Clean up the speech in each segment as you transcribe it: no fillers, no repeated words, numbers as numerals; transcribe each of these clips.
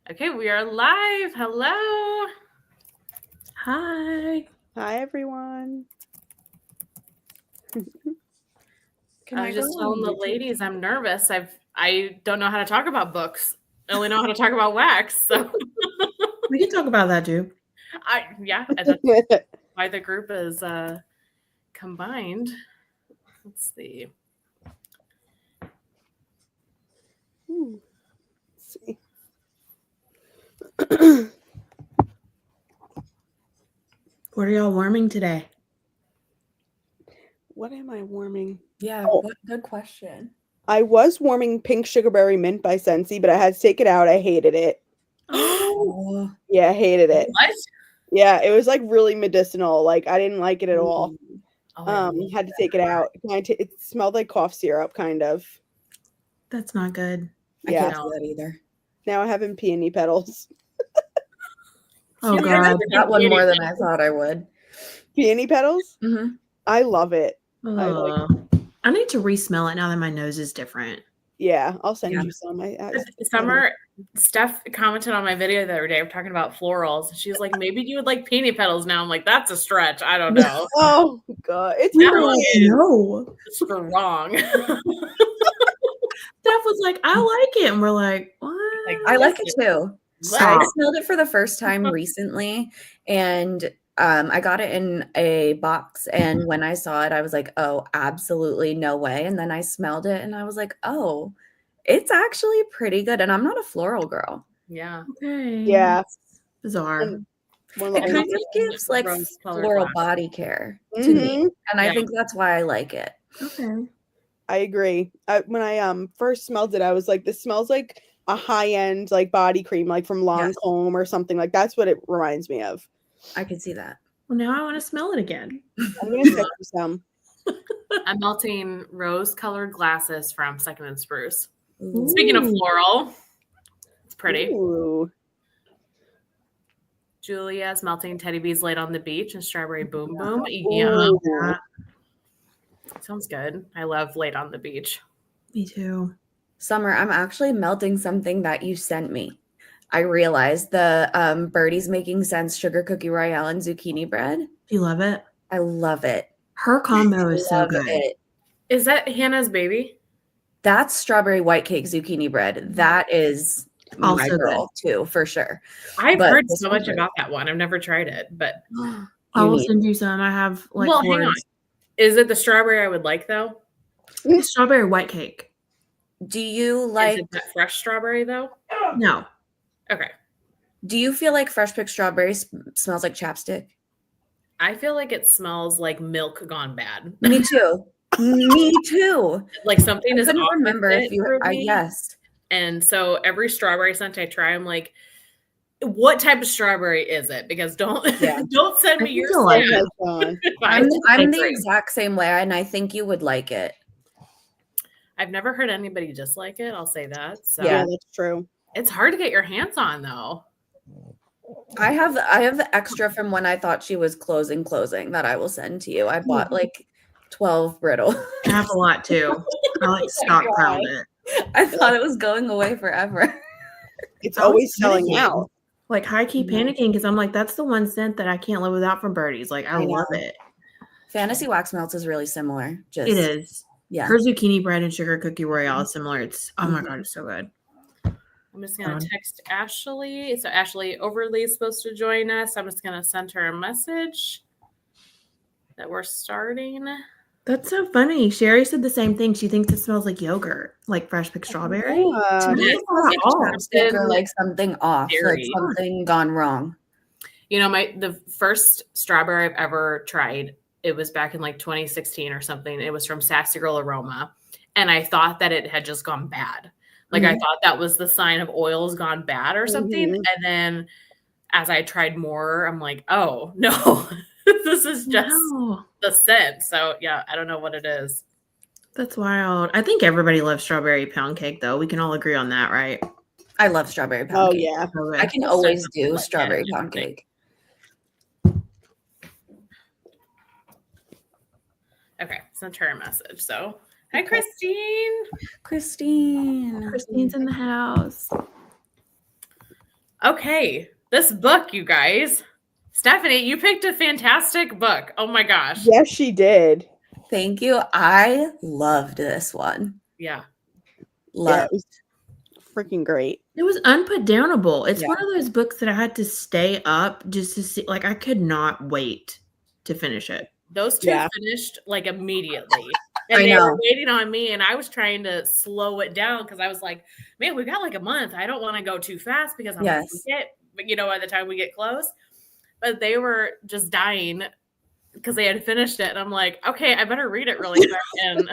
Okay, we are live. Hello. Hi. Hi, everyone. I was just telling the ladies I'm nervous. I don't know how to talk about books. I only know how to talk about wax. So We can talk about that too. that's why the group is combined. Let's see. Let's see. What are y'all warming today? What am I warming? Yeah, good question. I was warming Pink Sugarberry Mint by Scentsy, but I had to take it out. I hated it. Oh, Yeah, I hated it. What? Yeah, it was like really medicinal. Like I didn't like it at all. Had to take it out. It smelled like cough syrup, kind of. that's not good. I Yeah. can't do that either. Now I have peony petals. Oh Yeah, God. I got one more than I thought I would. Peony petals? Mm-hmm. I love it. I need to re-smell it now that my nose is different. Yeah, I'll send you some. Summer, Steph commented on my video the other day. We're talking about florals. She's like, maybe you would like peony petals now. I'm like, that's a stretch. I don't know. Oh God, it's No. strong. Steph was like, I like it. And we're like, what? I like it too. Stop. I smelled it for the first time recently, and I got it in a box. And when I saw it, I was like, oh, absolutely no way. And then I smelled it and I was like, oh, it's actually pretty good. And I'm not a floral girl. Yeah. Okay. Yeah. That's bizarre. And It kind of gives like floral body care to me. And I think that's why I like it. Okay. I agree. When I first smelled it, I was like, this smells like a high-end like body cream, like from Lancome or something. Like that's what it reminds me of. I can see that. Well, now I want to smell it again. I'm gonna send you some. I'm melting rose-colored glasses from Second and Spruce. Ooh. Speaking of floral, it's pretty. Ooh. Julia's melting Teddy Bees Laid on the Beach and Strawberry Boom Boom. Ooh. Yeah. Sounds good. I love Laid on the Beach. Me too. Summer, I'm actually melting something that you sent me. I realized the Birdie's Making Sense Sugar Cookie Royale and Zucchini Bread. Do you love it? I love it. Her combo is so good. Is that Hannah's baby? That's strawberry white cake zucchini bread. That is Also my girl too, for sure. I've heard so much about that one. I've never tried it, but I will send you some. I have like hang on. Is it the strawberry I would like though? It's strawberry white cake. Do you like that fresh strawberry though? No. Okay. Do you feel like fresh picked strawberry smells like chapstick? I feel like it smells like milk gone bad. Me too. Me too. Like something is. I couldn't remember if you. Yes. And so every strawberry scent I try, I'm like, what type of strawberry is it? Because don't send me your scent. I'm the exact same way, and I think you would like it. I've never heard anybody dislike it. I'll say that. So yeah, that's true. It's hard to get your hands on though. I have the extra from when I thought she was closing that I will send to you. I bought like 12 brittle. I have a lot too. I like stockpiled it. I thought it was going away forever. It's always selling out. Like high key panicking because I'm like, that's the one scent that I can't live without from Birdie's. Like I love it. Fantasy Wax Melts is really similar. It is. Yeah. Her zucchini bread and sugar cookie royale is similar. It's oh my god, it's so good. I'm just gonna text Ashley. So Ashley Overly is supposed to join us. I'm just gonna send her a message that we're starting. That's so funny. Sherry said the same thing. She thinks it smells like yogurt, like fresh picked strawberry. Or like something off, like something gone wrong. You know, the first strawberry I've ever tried, it was back in like 2016 or something. It was from Sassy Girl Aroma. And I thought that it had just gone bad. Like I thought that was the sign of oil's gone bad or something. And then as I tried more, I'm like, oh no, this is just the scent. So yeah, I don't know what it is. That's wild. I think everybody loves strawberry pound cake though. We can all agree on that, right? I love strawberry pound cake. Yeah. I can always do strawberry pound cake. Okay, sent her a message. So hi, Christine. Christine's in the house. Okay, this book, you guys. Stephanie, you picked a fantastic book. Oh my gosh. Yes, she did. Thank you. I loved this one. Yeah. Yeah, Loved. it was freaking great. It was unputdownable. It's Yeah. one of those books that I had to stay up just to see. Like, I could not wait to finish it. Those two Yeah. finished like immediately. And I they were know. waiting on me, and I was trying to slow it down because I was like, man, we got like a month. I don't want to go too fast because I'm gonna Yes. forget, but by the time we get close. But they were just dying because they had finished it. And I'm like, okay, I better read it really quick. And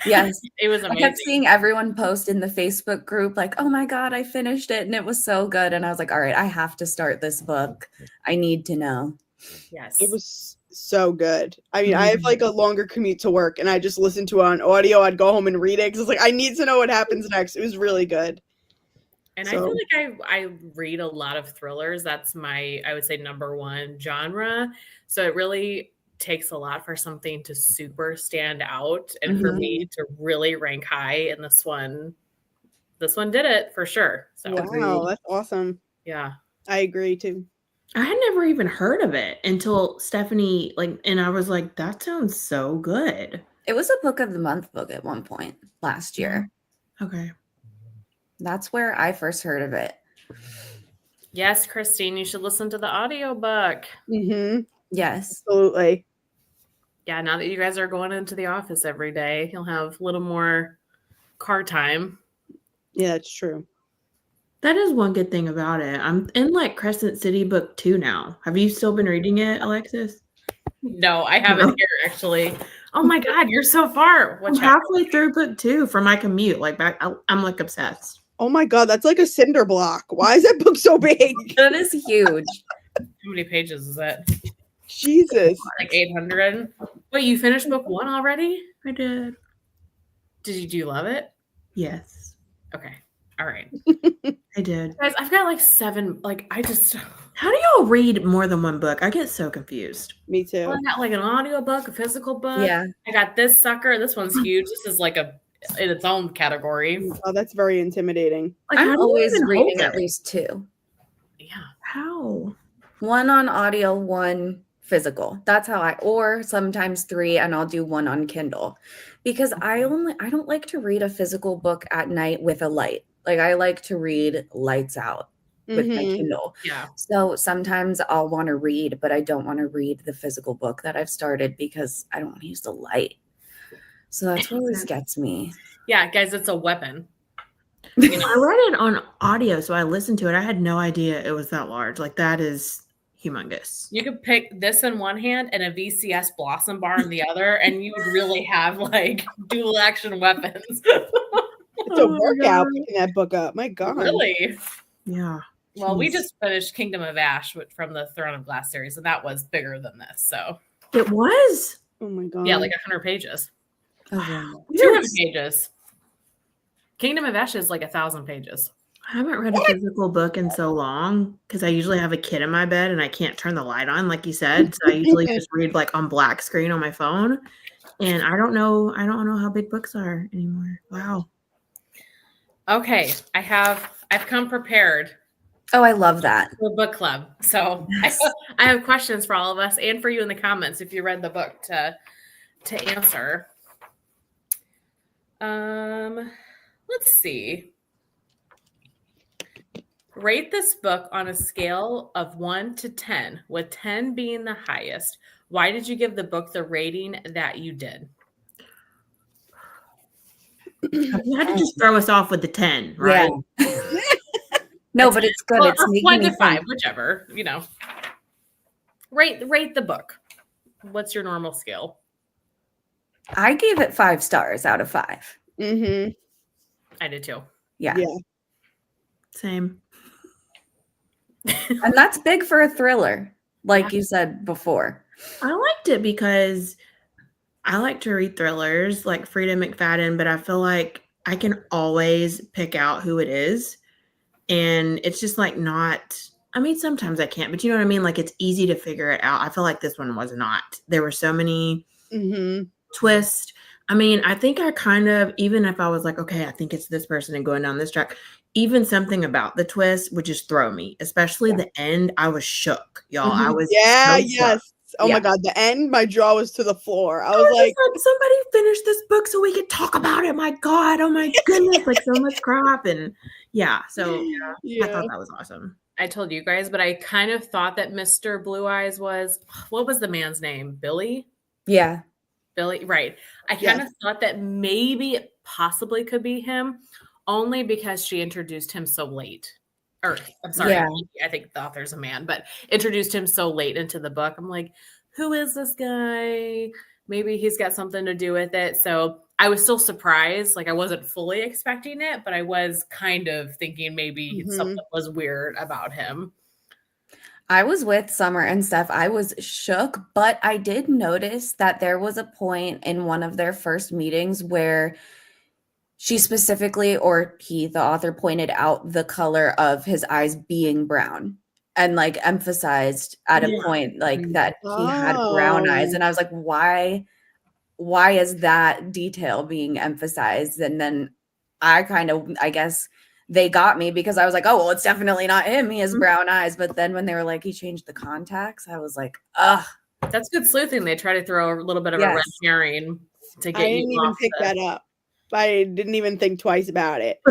Yes. it was I amazing. kept seeing everyone post in the Facebook group, like, oh my God, I finished it. And it was so good. And I was like, all right, I have to start this book. I need to know. Yes. It was so good. I mean, I have like a longer commute to work, and I just listened to it on audio. I'd go home and read it because it's like I need to know what happens next. It was really good. And I feel like I read a lot of thrillers. That's my, I would say, number one genre. So it really takes a lot for something to super stand out and for me to really rank high. And this one did it for sure. So Wow, that's awesome. yeah. I agree too. I had never even heard of it until Stephanie, and I was like, that sounds so good. It was a book of the month book at one point last year. Okay. That's where I first heard of it. Yes, Christine, you should listen to the audiobook. Mm-hmm. Yes. Absolutely. Yeah, now that you guys are going into the office every day, you'll have a little more car time. Yeah, it's true. That is one good thing about it. I'm in Crescent City book 2 now. Have you still been reading it, Alexis? No, I haven't here actually. Oh my God, you're so far. I'm halfway through book 2 for my commute. I'm obsessed. Oh my God, that's like a cinder block. Why is that book so big? That is huge. How many pages is that? Jesus. Like 800. Wait, you finished book 1 already? I did. Do you love it? Yes, Okay. All right. I did. Guys, I've got 7. How do y'all read more than one book? I get so confused. Me too. I got an audio book, a physical book. Yeah. I got this sucker. This one's huge. This is in its own category. Oh, that's very intimidating. How do I'm you always even reading hold at it? least 2. Yeah. How? 1 on audio, 1 physical. That's how or sometimes 3, and I'll do 1 on Kindle because I don't like to read a physical book at night with a light. I like to read lights out with my Kindle. Yeah. So sometimes I'll want to read, but I don't want to read the physical book that I've started because I don't want to use the light. So that's what always gets me. Yeah, guys, it's a weapon. I read it on audio, so I listened to it. I had no idea it was that large. That is humongous. You could pick this in one hand and a VCS Blossom bar in the other, and you would really have dual action weapons. It's a workout picking that book up. My God. Really? Yeah. Well, we Jeez. just finished Kingdom of Ash from the Throne of Glass series, and that was bigger than this. So It was? Oh my God. yeah, 100 pages. Oh, wow. 200 pages. Kingdom of Ash is 1,000 pages. I haven't read a physical book in so long because I usually have a kid in my bed and I can't turn the light on, like you said. So I usually just read on black screen on my phone. And I don't know how big books are anymore. Wow. Okay, I've come prepared Oh, I love that. for book club. So I have questions for all of us and for you in the comments if you read the book to answer. Let's see. Rate this book on a scale of 1 to 10, with 10 being the highest. Why did you give the book the rating that you did? You had to just throw us off with the 10, right? Yeah. No, but it's good. Well, It's making 1 me to 5, think. whichever, Rate the book. What's your normal scale? I gave it 5 stars out of 5. Mm-hmm. I did too. Yeah. Yeah. Same. And that's big for a thriller, like you said before. I liked it because I like to read thrillers like Frida McFadden, but I feel like I can always pick out who it is. And it's just not, I mean, sometimes I can't, but you know what I mean? It's easy to figure it out. I feel like this one was not. There were so many twists. I mean, I think I kind of, even if I was okay, I think it's this person and going down this track, even something about the twist would just throw me, especially the end. I was shook, y'all. I was Yeah, so shook. yes. Oh my Yeah. God, the end, my jaw was to the floor. I I was was like, just like, somebody finish this book so we could talk about it. My God, oh my goodness, like so much crap. And yeah, so I thought that was awesome. I told you guys, but I kind of thought that Mr. Blue Eyes was, what was the man's name? Billy? Yeah. Billy, right. I kind of thought that maybe it possibly could be him, only because she introduced him so late. Or, I'm sorry, Yeah. I think the author's a man, but introduced him so late into the book. I'm like, who is this guy? Maybe he's got something to do with it. So I was still surprised. Like, I wasn't fully expecting it, but I was kind of thinking maybe something was weird about him. I was with Summer and Steph. I was shook, but I did notice that there was a point in one of their first meetings where she specifically, or he, the author, pointed out the color of his eyes being brown and like emphasized at a point like that he had brown eyes. And I was like, why is that detail being emphasized? And then I guess they got me because I was like, oh, well, it's definitely not him. He has brown eyes. But then when they were like, he changed the contacts, I was like, ugh. That's good sleuthing. They try to throw a little bit of a red herring to get I you didn't even pick that up. I didn't even think twice about it.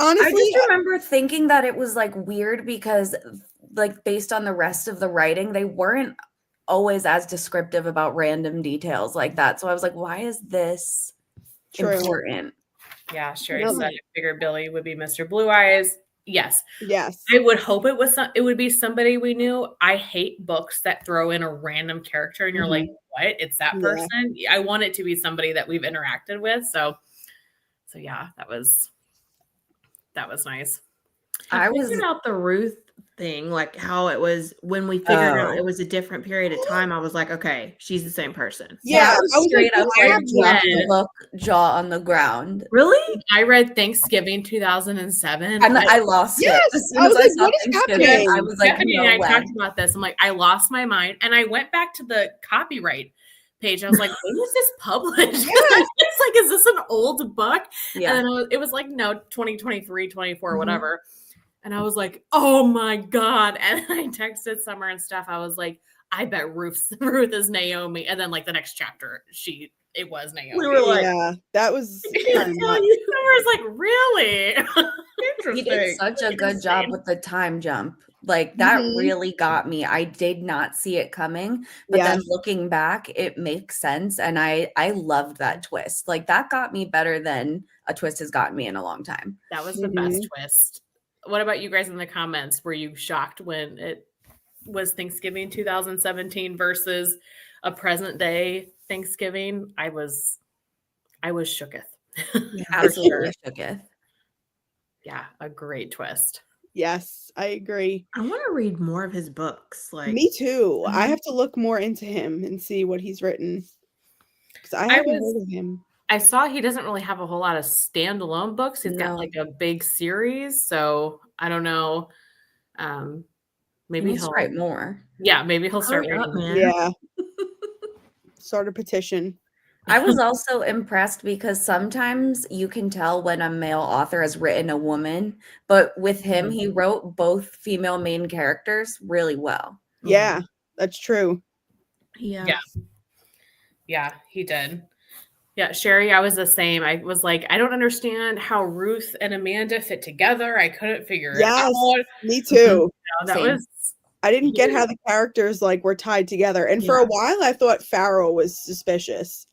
Honestly, I just remember thinking that it was like weird because like based on the rest of the writing, they weren't always as descriptive about random details like that. So I was like, why is this important? Yeah, Sherry said I figured Billy would be Mr. Blue Eyes. Yes. Yes. I would hope it would be somebody we knew. I hate books that throw in a random character and you're like, what? It's that person. I want it to be somebody that we've interacted with. So yeah, that was nice. I figured out the Ruth thing, like how it was when we figured out it was a different period of time. I was like, okay, she's the same person. Yeah, I was straight up like drop the book, jaw on the ground. Really? I read Thanksgiving 2007. And I lost it. As soon I was as like, what is Thanksgiving, happening? I was like, Stephanie no and I way. talked about this. I'm like, I lost my mind. And I went back to the copyright page. I was like, when was this published? It's like, is this an old book? Yeah. And then it was like, no, 2023, 24, whatever. And I was like, oh my God. And I texted Summer and stuff. I was like, I bet Ruth is Naomi. And then like the next chapter, it was Naomi. We were like, yeah, that was Summer's like, really? He did such a good job with the time jump. Like that really got me. I did not see it coming, but then looking back, it makes sense. And I loved that twist. Like that got me better than a twist has gotten me in a long time. That was the best twist. What about you guys in the comments? Were you shocked when it was Thanksgiving 2017 versus a present day Thanksgiving? I was shooketh. Absolutely shooketh. Yeah, a great twist. Yes, I agree. I want to read more of his books. Like me too. I have to look more into him and see what he's written. Because I haven't heard of him. I saw he doesn't really have a whole lot of standalone books. He's got like a big series. So I don't know. Maybe he'll write more. Yeah, maybe he'll start writing. Yeah. Start a petition. I was also impressed because sometimes you can tell when a male author has written a woman, but with him, he wrote both female main characters really well. Yeah, that's true. Yeah, he did. Yeah, Sherry, I was the same. I was like, I don't understand how Ruth and Amanda fit together. I couldn't figure it out. Me too. I didn't get how the characters like were tied together. And for a while I thought Farrell was suspicious.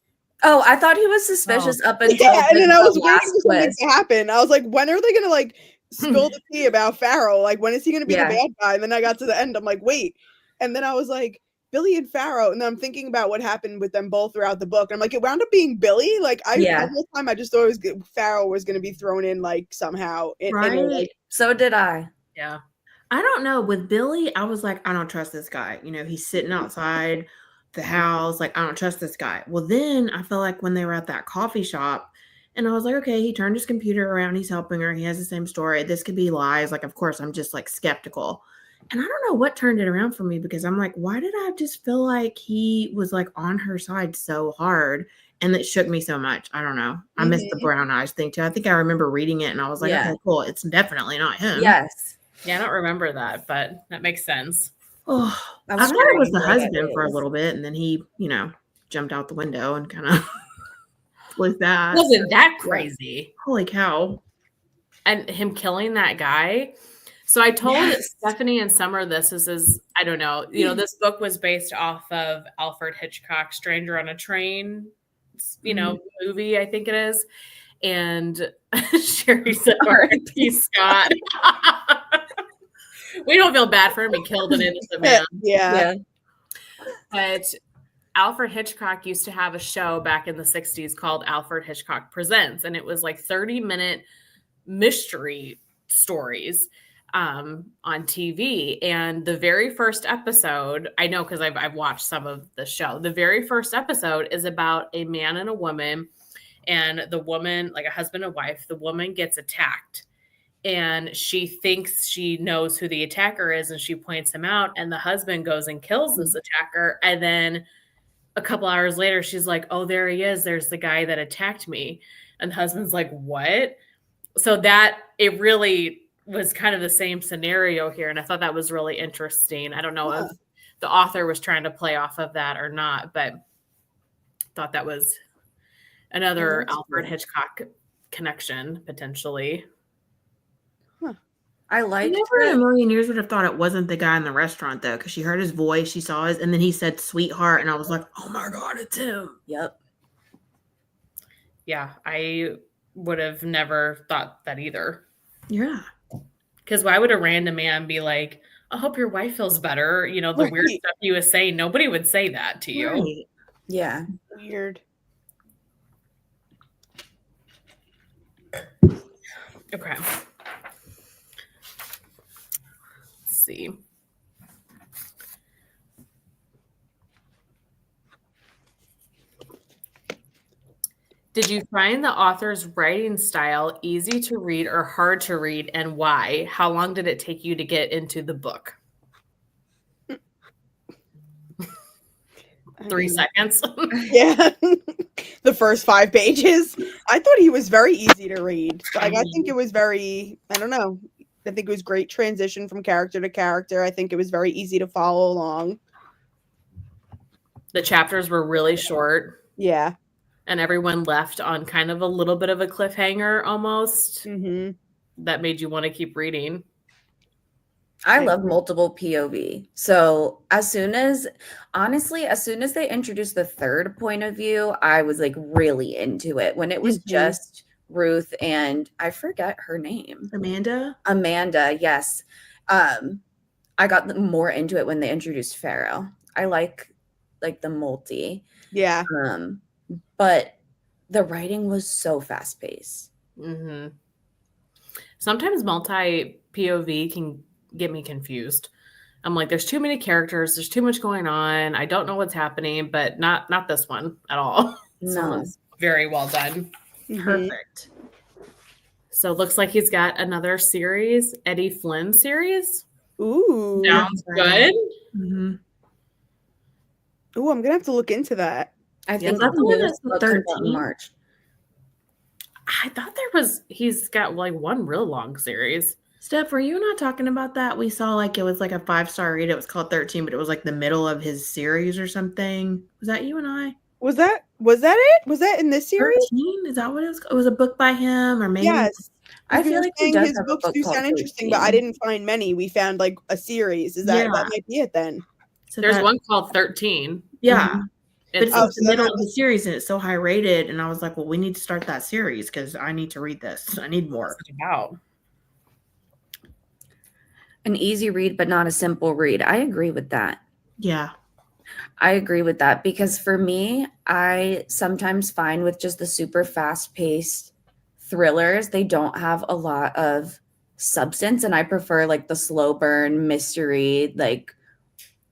Oh, I thought he was suspicious up until and then I was waiting for something to happen. I was like, when are they gonna like spill the tea about Farrell? Like, when is he gonna be the bad guy? And then I got to the end, I'm like, wait. And then I was like, Billy and Farrell, and then I'm thinking about what happened with them both throughout the book. And I'm like, it wound up being Billy. Like, the whole time I just thought Farrell was going to be thrown in like somehow. So did I. Yeah. I don't know. With Billy, I was like, I don't trust this guy. You know, he's sitting outside the house. Like, I don't trust this guy. Well, then I feel like when they were at that coffee shop, and I was like, okay, he turned his computer around. He's helping her. He has the same story. This could be lies. Like, of course, I'm just like skeptical. And I don't know what turned it around for me because I'm like, why did I just feel like he was like on her side so hard? And it shook me so much. I don't know. I missed the brown eyes thing too. I think I remember reading it and I was like, okay, cool. It's definitely not him. Yes. Yeah, I don't remember that, but that makes sense. Oh, I thought it was the husband for a little bit, and then he, jumped out the window and kind of was that. Wasn't that crazy? Holy cow. And him killing that guy. So I told Stephanie and Summer this is I don't know. This book was based off of Alfred Hitchcock's Stranger on a Train, movie, I think it is. And Sherry said, R.I.P. Scott. We don't feel bad for him. He killed an innocent man. Yeah. But Alfred Hitchcock used to have a show back in the 60s called Alfred Hitchcock Presents. And it was like 30-minute mystery stories on TV. And the very first episode, I know because I've watched some of the show. The very first episode is about a man and a woman. And the woman, like a husband and wife, the woman gets attacked. And she thinks she knows who the attacker is, and she points him out. And the husband goes and kills this attacker. And then a couple hours later, she's like, oh, there he is. There's the guy that attacked me. And the husband's like, what? So that it really was kind of the same scenario here. And I thought that was really interesting. I don't know if the author was trying to play off of that or not, but thought that was another Alfred Hitchcock connection, potentially. I like. Never in a million years would have thought it wasn't the guy in the restaurant though, because she heard his voice, she saw his, and then he said "sweetheart," and I was like, "Oh my god, it's him!" Yep. Yeah, I would have never thought that either. Yeah, because why would a random man be like, "I hope your wife feels better"? The weird stuff you was saying. Nobody would say that to you. Right. Yeah, weird. Okay. See. Did you find the author's writing style easy to read or hard to read, and why? How long did it take you to get into the book? 3 seconds. Yeah. The first 5 pages. I thought he was very easy to read. Like, I think it was very, I don't know. I think it was great transition from character to character. I think it was very easy to follow along. The chapters were really short. Yeah. And everyone left on kind of a little bit of a cliffhanger almost. Mm-hmm. That made you want to keep reading. I love multiple POV. So as soon as they introduced the third point of view, I was like really into it. When it was just Ruth and I forget her name. Amanda, yes. I got more into it when they introduced Pharaoh. I like the multi. Yeah. But the writing was so fast paced. Mm-hmm. Sometimes multi POV can get me confused. I'm like, there's too many characters, there's too much going on, I don't know what's happening, but not this one at all. No. Very well done. Mm-hmm. Perfect. So it looks like he's got another series, Eddie Flynn series. Ooh, sounds good. Mm-hmm. Ooh, I'm gonna have to look into that. I think that's the 13 March. I thought he's got like one real long series. Steph, were you not talking about that? We saw it was like a 5-star read. It was called 13, but it was like the middle of his series or something. Was that you and I? Was that it? Was that in this series? 13? Is that what it was? It was a book by him, or maybe? Yes. I feel like he does his have a books book do called sound interesting, 13. but I didn't find many. We found like a series. Is that might be it then? So there's one called 13. Yeah. Mm-hmm. But it's the middle of the series and it's so high rated. And I was like, well, we need to start that series because I need to read this. I need more. Wow. An easy read, but not a simple read. I agree with that. Yeah. I agree with that because for me, I sometimes find with just the super fast-paced thrillers, they don't have a lot of substance, and I prefer like the slow burn mystery, like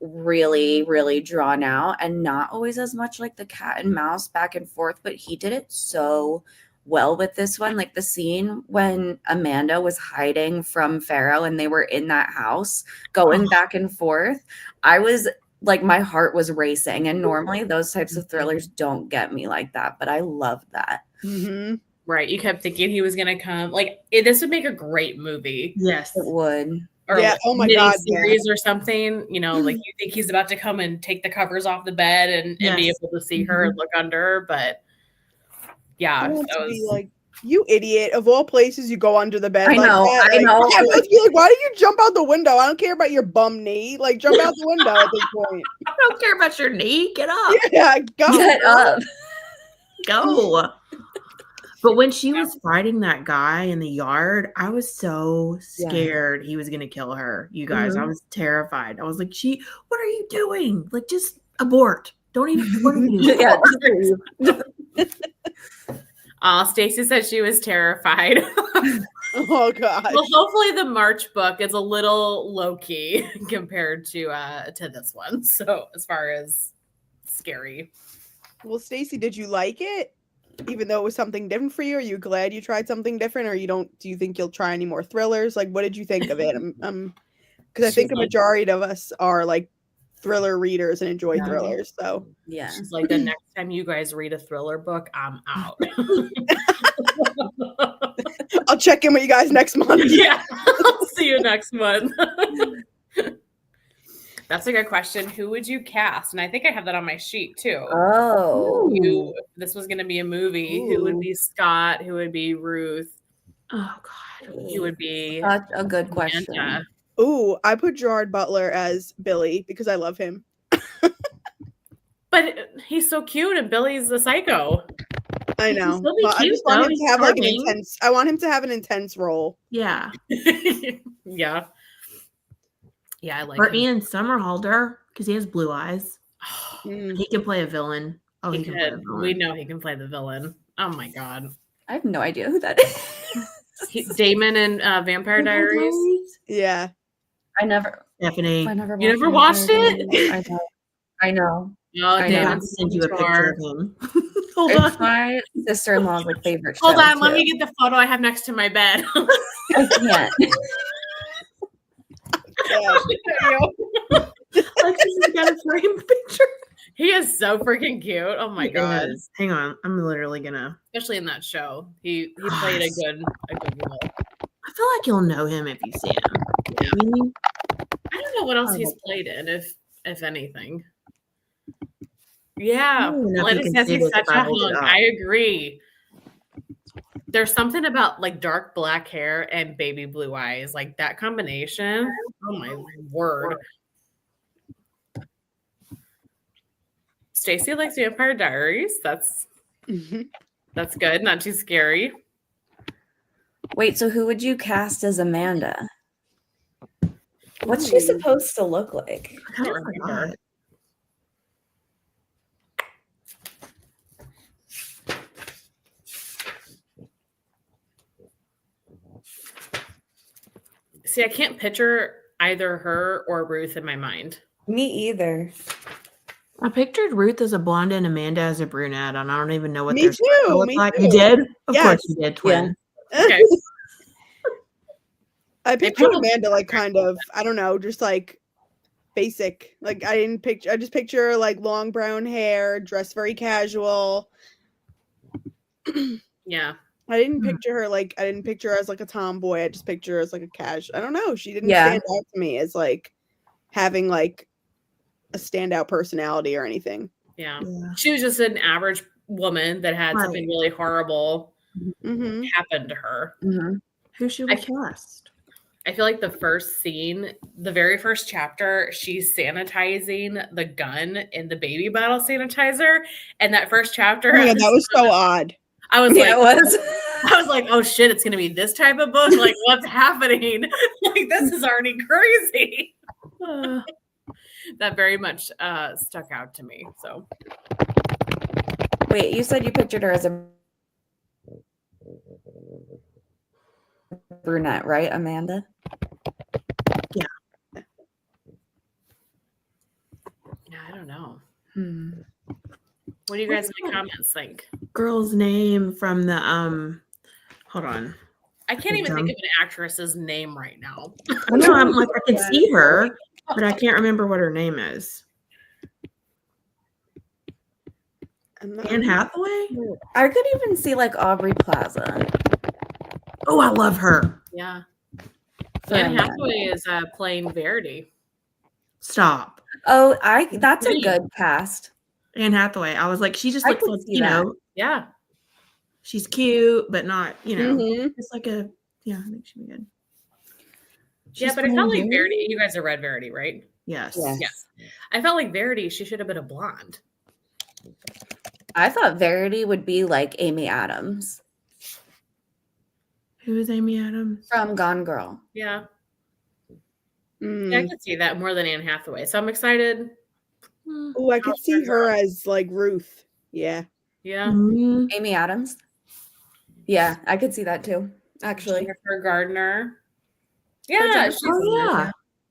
really, really drawn out and not always as much like the cat and mouse back and forth, but he did it so well with this one. Like the scene when Amanda was hiding from Pharaoh and they were in that house going back and forth. I was like my heart was racing. And normally those types of thrillers don't get me like that, but I love that. Mm-hmm. Right. You kept thinking he was going to come. Like, this would make a great movie. Yes. It would. Or Yeah. Oh my God. series or something. You know, like you think he's about to come and take the covers off the bed and be able to see her and look under her. But yeah. I want to be like, you idiot. Of all places you go under the bed. I know. That. I know. I was like, why do you jump out the window? I don't care about your bum knee. Like, jump out the window at this point. I don't care about your knee. Get up. Yeah. Go. Get up. Go. But when she was fighting that guy in the yard, I was so scared he was going to kill her. You guys, I was terrified. I was like, what are you doing? Like, just abort. Don't even. Yeah. Stacey said she was terrified. Oh God. Well, hopefully the March book is a little low key compared to this one. So as far as scary. Well, Stacey, did you like it? Even though it was something different for you? Are you glad you tried something different, or do you think you'll try any more thrillers? Like, what did you think of it? Because I think a majority of us are like thriller readers and enjoy thrillers. So yeah, she's like, the next time you guys read a thriller book, I'm out. I'll check in with you guys next month. Yeah, I'll see you next month. That's a good question. Who would you cast? And I think I have that on my sheet too. Oh, if this was going to be a movie, who would be Scott? Who would be Ruth? Oh God, who would be such a good question. Amanda? Ooh, I put Gerard Butler as Billy because I love him. But he's so cute, and Billy's a psycho. I know. Cute, I just want him to have like an intense. I want him to have an intense role. Yeah. Yeah. Yeah, I like or him. Ian Somerhalder, because he has blue eyes. He can play a villain. Oh, he can play a could. villain. We know he can play the villain. Oh my God. I have no idea who that is. Damon in Vampire Diaries. Yeah. Stephanie. I never You never watched it? I know. No, I Damon. have to send you a picture of him. Hold on. My sister-in-law's like favorite show. Hold on, let me get the photo I have next to my bed. I can't. Alexis got a frame picture. He is so freaking cute. Oh my God. Hang on. I'm literally gonna, especially in that show. He played a good role. I feel like you'll know him if you see him. Yeah. I mean, I don't know what else he's played in, if anything. Yeah. Lettuce says he's such a hunk. I agree. There's something about like dark black hair and baby blue eyes. Like that combination. Oh my word. Stacey likes Vampire Diaries. That's good. Not too scary. Wait, so who would you cast as Amanda? What's she supposed to look like? I don't remember. See, I can't picture either her or Ruth in my mind. Me either. I pictured Ruth as a blonde and Amanda as a brunette, and I don't even know what Me they're supposed to too. look Me like. too. You did? Of Yes. course you did, twin. Yeah. Okay. I pictured Amanda like kind of, I don't know, just like basic. Like I just picture her like long brown hair, dressed very casual. Yeah. I didn't picture her as like a tomboy. I just picture her as like a casual. I don't know. She didn't stand out to me as like having like a standout personality or anything. Yeah. She was just an average woman that had something really horrible happen to her. Mm-hmm. Who should we cast? I feel like the first scene, the very first chapter, she's sanitizing the gun in the baby bottle sanitizer. And that first chapter. Oh yeah, that was so odd. I was I was like, oh shit, it's gonna be this type of book. Like, what's happening? Like, this is already crazy. That very much stuck out to me. So wait, you said you pictured her as a brunette, right, Amanda? yeah, I don't know. What do you guys in the comments think? Girl's name from the hold on. I can't even think of an actress's name right now. I know, I'm like, I can see her, but I can't remember what her name is. Anne Hathaway? I could even see like Aubrey Plaza. Oh, I love her. Yeah. For Anne Amanda. Hathaway is playing Verity. Stop. Oh, that's a good cast. Anne Hathaway. I was like, she just I looks could like, see that. Yeah. She's cute, but not, Mhm. it's like a, I think she'd be good. Yeah, but I felt like Verity, you guys have read Verity, right? Yes. Yes. I felt like Verity, she should have been a blonde. I thought Verity would be like Amy Adams. Who is Amy Adams? From Gone Girl. Yeah. Mm. Yeah, I could see that more than Anne Hathaway. So I'm excited. Oh, I could see her as like Ruth. Yeah. Yeah. Mm-hmm. Amy Adams. Yeah, I could see that too. Actually, Jennifer Gardner. Yeah, she's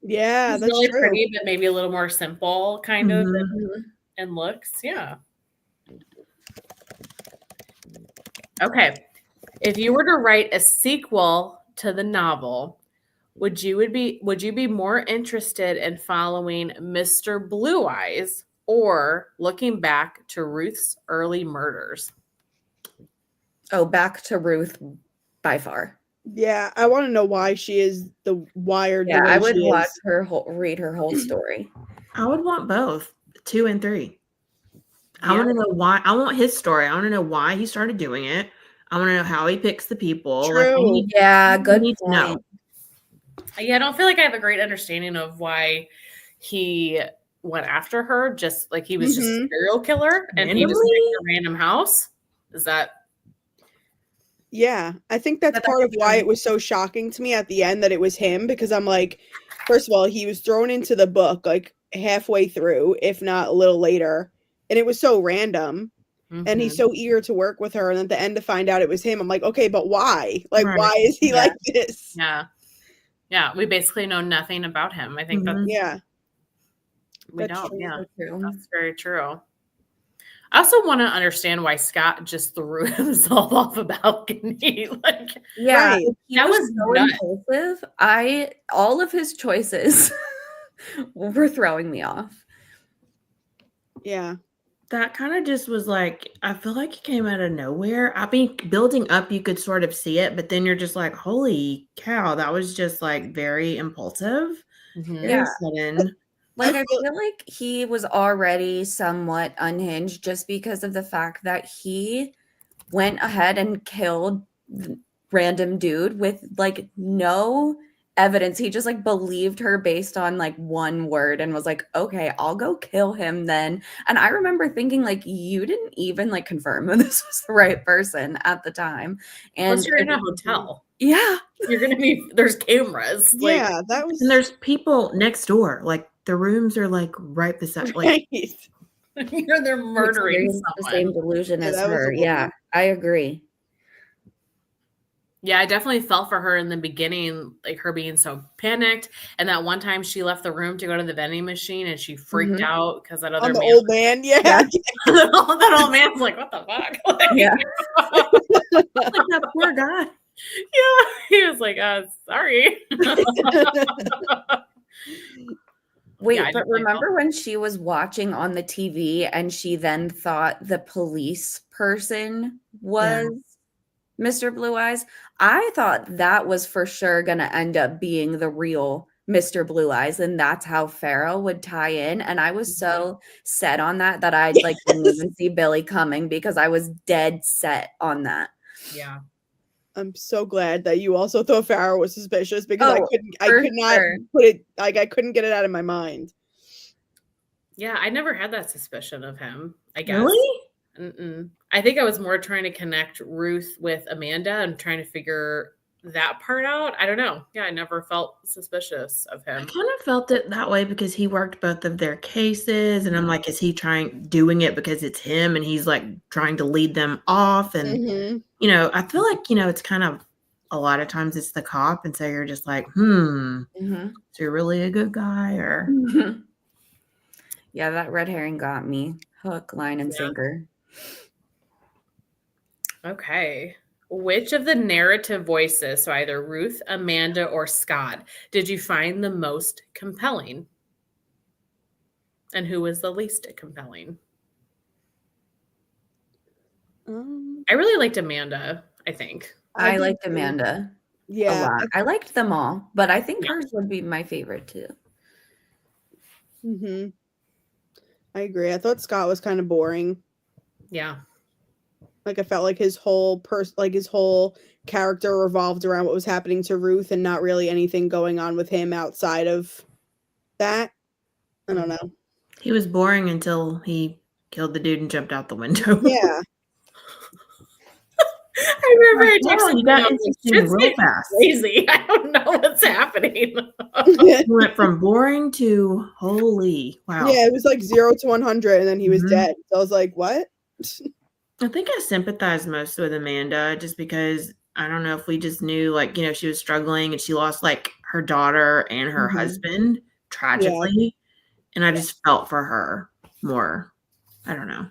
Yeah, she's that's really true. pretty, but maybe a little more simple kind of Mm-hmm. in looks. Yeah. Okay. If you were to write a sequel to the novel, would you be more interested in following Mr. Blue Eyes or looking back to Ruth's early murders? Oh, back to Ruth by far. Yeah, I want to know why she is wired. Yeah, the way I would she watch is. her read her whole story. I would want both 2 and 3. I Yeah. want to know why. I want his story. I want to know why he started doing it. I want to know how he picks the people. True. Like, I need Good to point. know. Yeah, I don't feel like I have a great understanding of why he went after her. Just like he was just a serial killer and he just picked a random house. Is that? Yeah, I think that's part of why it was so shocking to me at the end that it was him, because I'm like, first of all, he was thrown into the book like halfway through, if not a little later, and it was so random. And he's so eager to work with her, and at the end to find out it was him, I'm like, okay, but why? Like, why is he like this? Yeah, we basically know nothing about him. I think that's we That's don't. true. Yeah, that's very true. I also want to understand why Scott just threw himself off a balcony. Like, yeah, that was so impulsive. All of his choices were throwing me off. Yeah. That kind of just was like, I feel like it came out of nowhere. I mean, building up, you could sort of see it, but then you're just like, holy cow, that was just like very impulsive. Very sudden. Like, I feel like he was already somewhat unhinged just because of the fact that he went ahead and killed the random dude with like no evidence. He just like believed her based on like one word and was like, okay, I'll go kill him then. And I remember thinking like, you didn't even like confirm that this was the right person at the time. And plus you're in a hotel. Yeah. You're going to be, there's cameras. Yeah, like, that was. And there's people next door. Like the rooms are like right beside. Like they're murdering someone. The same delusion as her. Yeah, I agree. Yeah, I definitely felt for her in the beginning, like her being so panicked. And that one time she left the room to go to the vending machine and she freaked out because that other man. Old man, yeah. That old man's like, what the fuck? Like, like that poor guy. Yeah, he was like, sorry. Wait, but remember when she was watching on the TV and she then thought the police person was Mr. Blue Eyes? I thought that was for sure going to end up being the real Mr. Blue Eyes, and that's how Farrah would tie in. And I was so set on that I like didn't even see Billy coming because I was dead set on that. Yeah. I'm so glad that you also thought Farrah was suspicious because I could not put it, like I couldn't get it out of my mind. Yeah, I never had that suspicion of him, I guess. Really? I think I was more trying to connect Ruth with Amanda and trying to figure that part out. I don't know. Yeah, I never felt suspicious of him. I kind of felt it that way because he worked both of their cases, and I'm like, is he doing it because it's him and he's like trying to lead them off? And you know, I feel like, you know, it's kind of a lot of times it's the cop, and so you're just like, is he really a good guy or? Yeah, that red herring got me. Hook, line, and sinker. Okay. Which of the narrative voices, so either Ruth, Amanda, or Scott, did you find the most compelling? And who was the least compelling? I really liked Amanda, I think. I liked Amanda a lot. I liked them all, but I think hers would be my favorite too. I agree. I thought Scott was kind of boring. Yeah. Like I felt like his whole character revolved around what was happening to Ruth and not really anything going on with him outside of that. I don't know. He was boring until he killed the dude and jumped out the window. Yeah. I remember I texted you got interesting real fast. Crazy. I don't know what's happening. He went from boring to holy. Wow. Yeah, it was like 0 to 100 and then he was dead. So I was like, what? I think I sympathized most with Amanda just because I don't know if we just knew, like, you know, she was struggling and she lost like her daughter and her husband tragically. Yeah. And I just felt for her more. I don't know.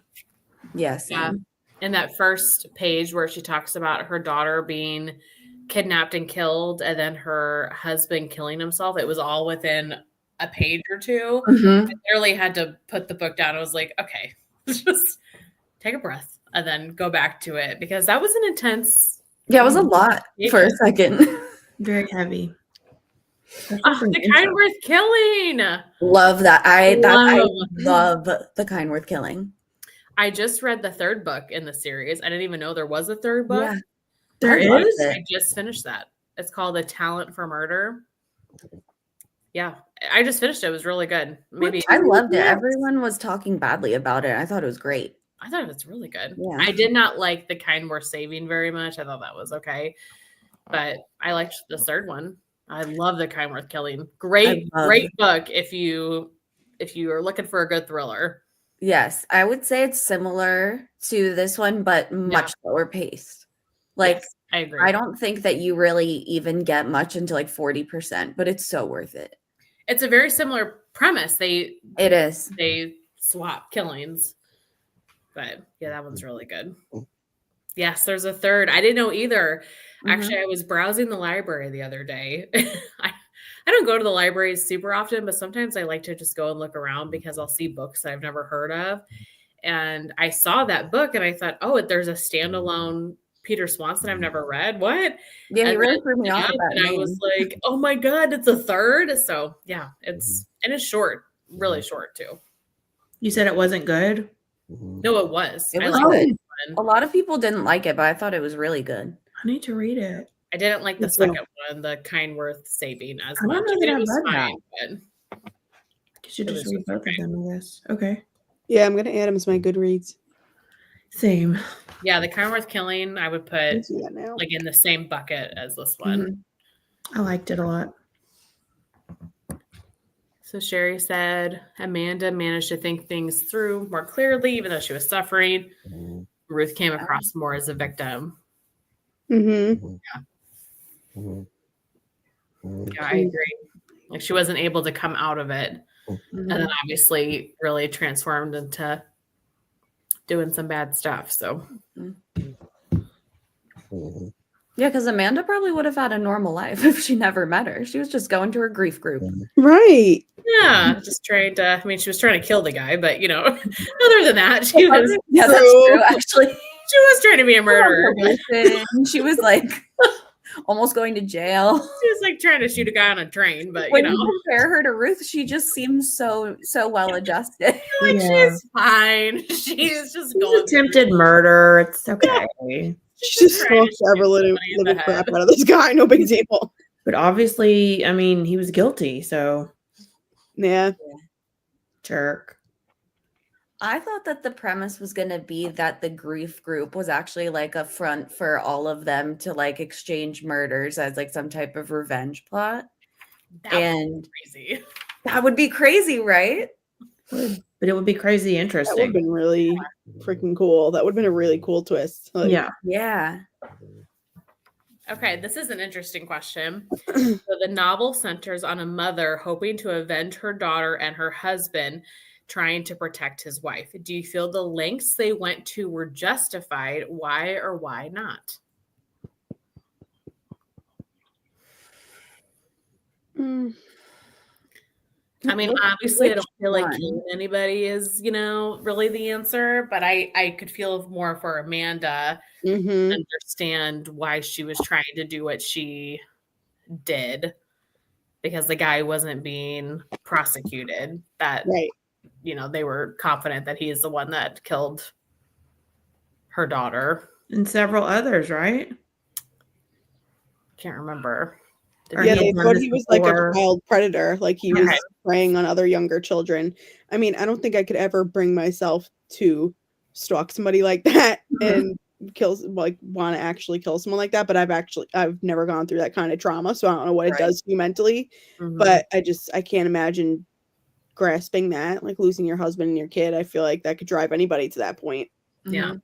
Yes. Yeah. In that first page where she talks about her daughter being kidnapped and killed and then her husband killing himself, it was all within a page or two. I literally had to put the book down. I was like, okay, just take a breath and then go back to it because that was an intense. Yeah, it was a lot for a second. Very heavy. The Kindworth killing. Love that. I love the Kindworth killing. I just read the third book in the series. I didn't even know there was a third book. Yeah. There is? I just finished that. It's called A Talent for Murder. Yeah. I just finished it. It was really good. Maybe I loved it. Everyone was talking badly about it. I thought it was great. I thought it was really good. Yeah. I did not like the Kindworth saving very much. I thought that was okay. But I liked the third one. I love the Kindworth killing. Great book if you are looking for a good thriller. Yes, I would say it's similar to this one, but much slower paced. Like, yes, I agree. I don't think that you really even get much into like 40%, but it's so worth it. It's a very similar premise. They swap killings. But yeah, that one's really good. Yes, there's a third. I didn't know either. Actually, I was browsing the library the other day. I don't go to the library super often, but sometimes I like to just go and look around because I'll see books that I've never heard of. And I saw that book and I thought, oh, there's a standalone Peter Swanson I've never read. What? Yeah, he really threw me off about that. And I was like, oh my God, it's a third. So yeah, it's short, really short too. You said it wasn't good? No, it was. It was good. A lot of people didn't like it, but I thought it was really good. I need to read it. I didn't like the second one, the Kindworth saving as much. I don't know that it was I read fine, that. You should just read both of them, I guess. Okay. Yeah, I'm going to add them as my Goodreads. Same. Yeah, the Kindworth killing, I would put like in the same bucket as this one. I liked it a lot. So Sherry said, Amanda managed to think things through more clearly, even though she was suffering. Ruth came across more as a victim. Yeah, I agree. Like she wasn't able to come out of it. And then obviously really transformed into doing some bad stuff. So yeah, because Amanda probably would have had a normal life if she never met her. She was just going to her grief group. Right. Yeah, just trying to, I mean, she was trying to kill the guy, but you know, other than that, she was. Yeah, that's true, actually. She was trying to be a murderer. She was like almost going to jail. She was like trying to shoot a guy on a train, but when you compare her to Ruth, she just seems so well adjusted. Like she's fine. She's just going attempted murder. It's okay. She just stalks Evelyn and the crap out of this guy. No big deal. But obviously, I mean, he was guilty, so yeah. Jerk. I thought that the premise was going to be that the grief group was actually like a front for all of them to like exchange murders as like some type of revenge plot. That would be crazy. That would be crazy, right? But it would be crazy interesting. That would have been really freaking cool. That would have been a really cool twist. Like, yeah. Okay, this is an interesting question. So the novel centers on a mother hoping to avenge her daughter and her husband trying to protect his wife. Do you feel the lengths they went to were justified? Why or why not? I I mean, obviously, I don't feel like killing anybody is, really the answer, but I could feel more for Amanda, understand why she was trying to do what she did, because the guy wasn't being prosecuted. That, they were confident that he is the one that killed her daughter. And several others, right? Can't remember. Yeah, they thought he was like a child predator, like he was preying on other younger children. I mean, I don't think I could ever bring myself to stalk somebody like that and want to actually kill someone like that. But I've never gone through that kind of trauma, so I don't know what it does to you mentally. But I can't imagine grasping that, like losing your husband and your kid. I feel like that could drive anybody to that point. Yeah.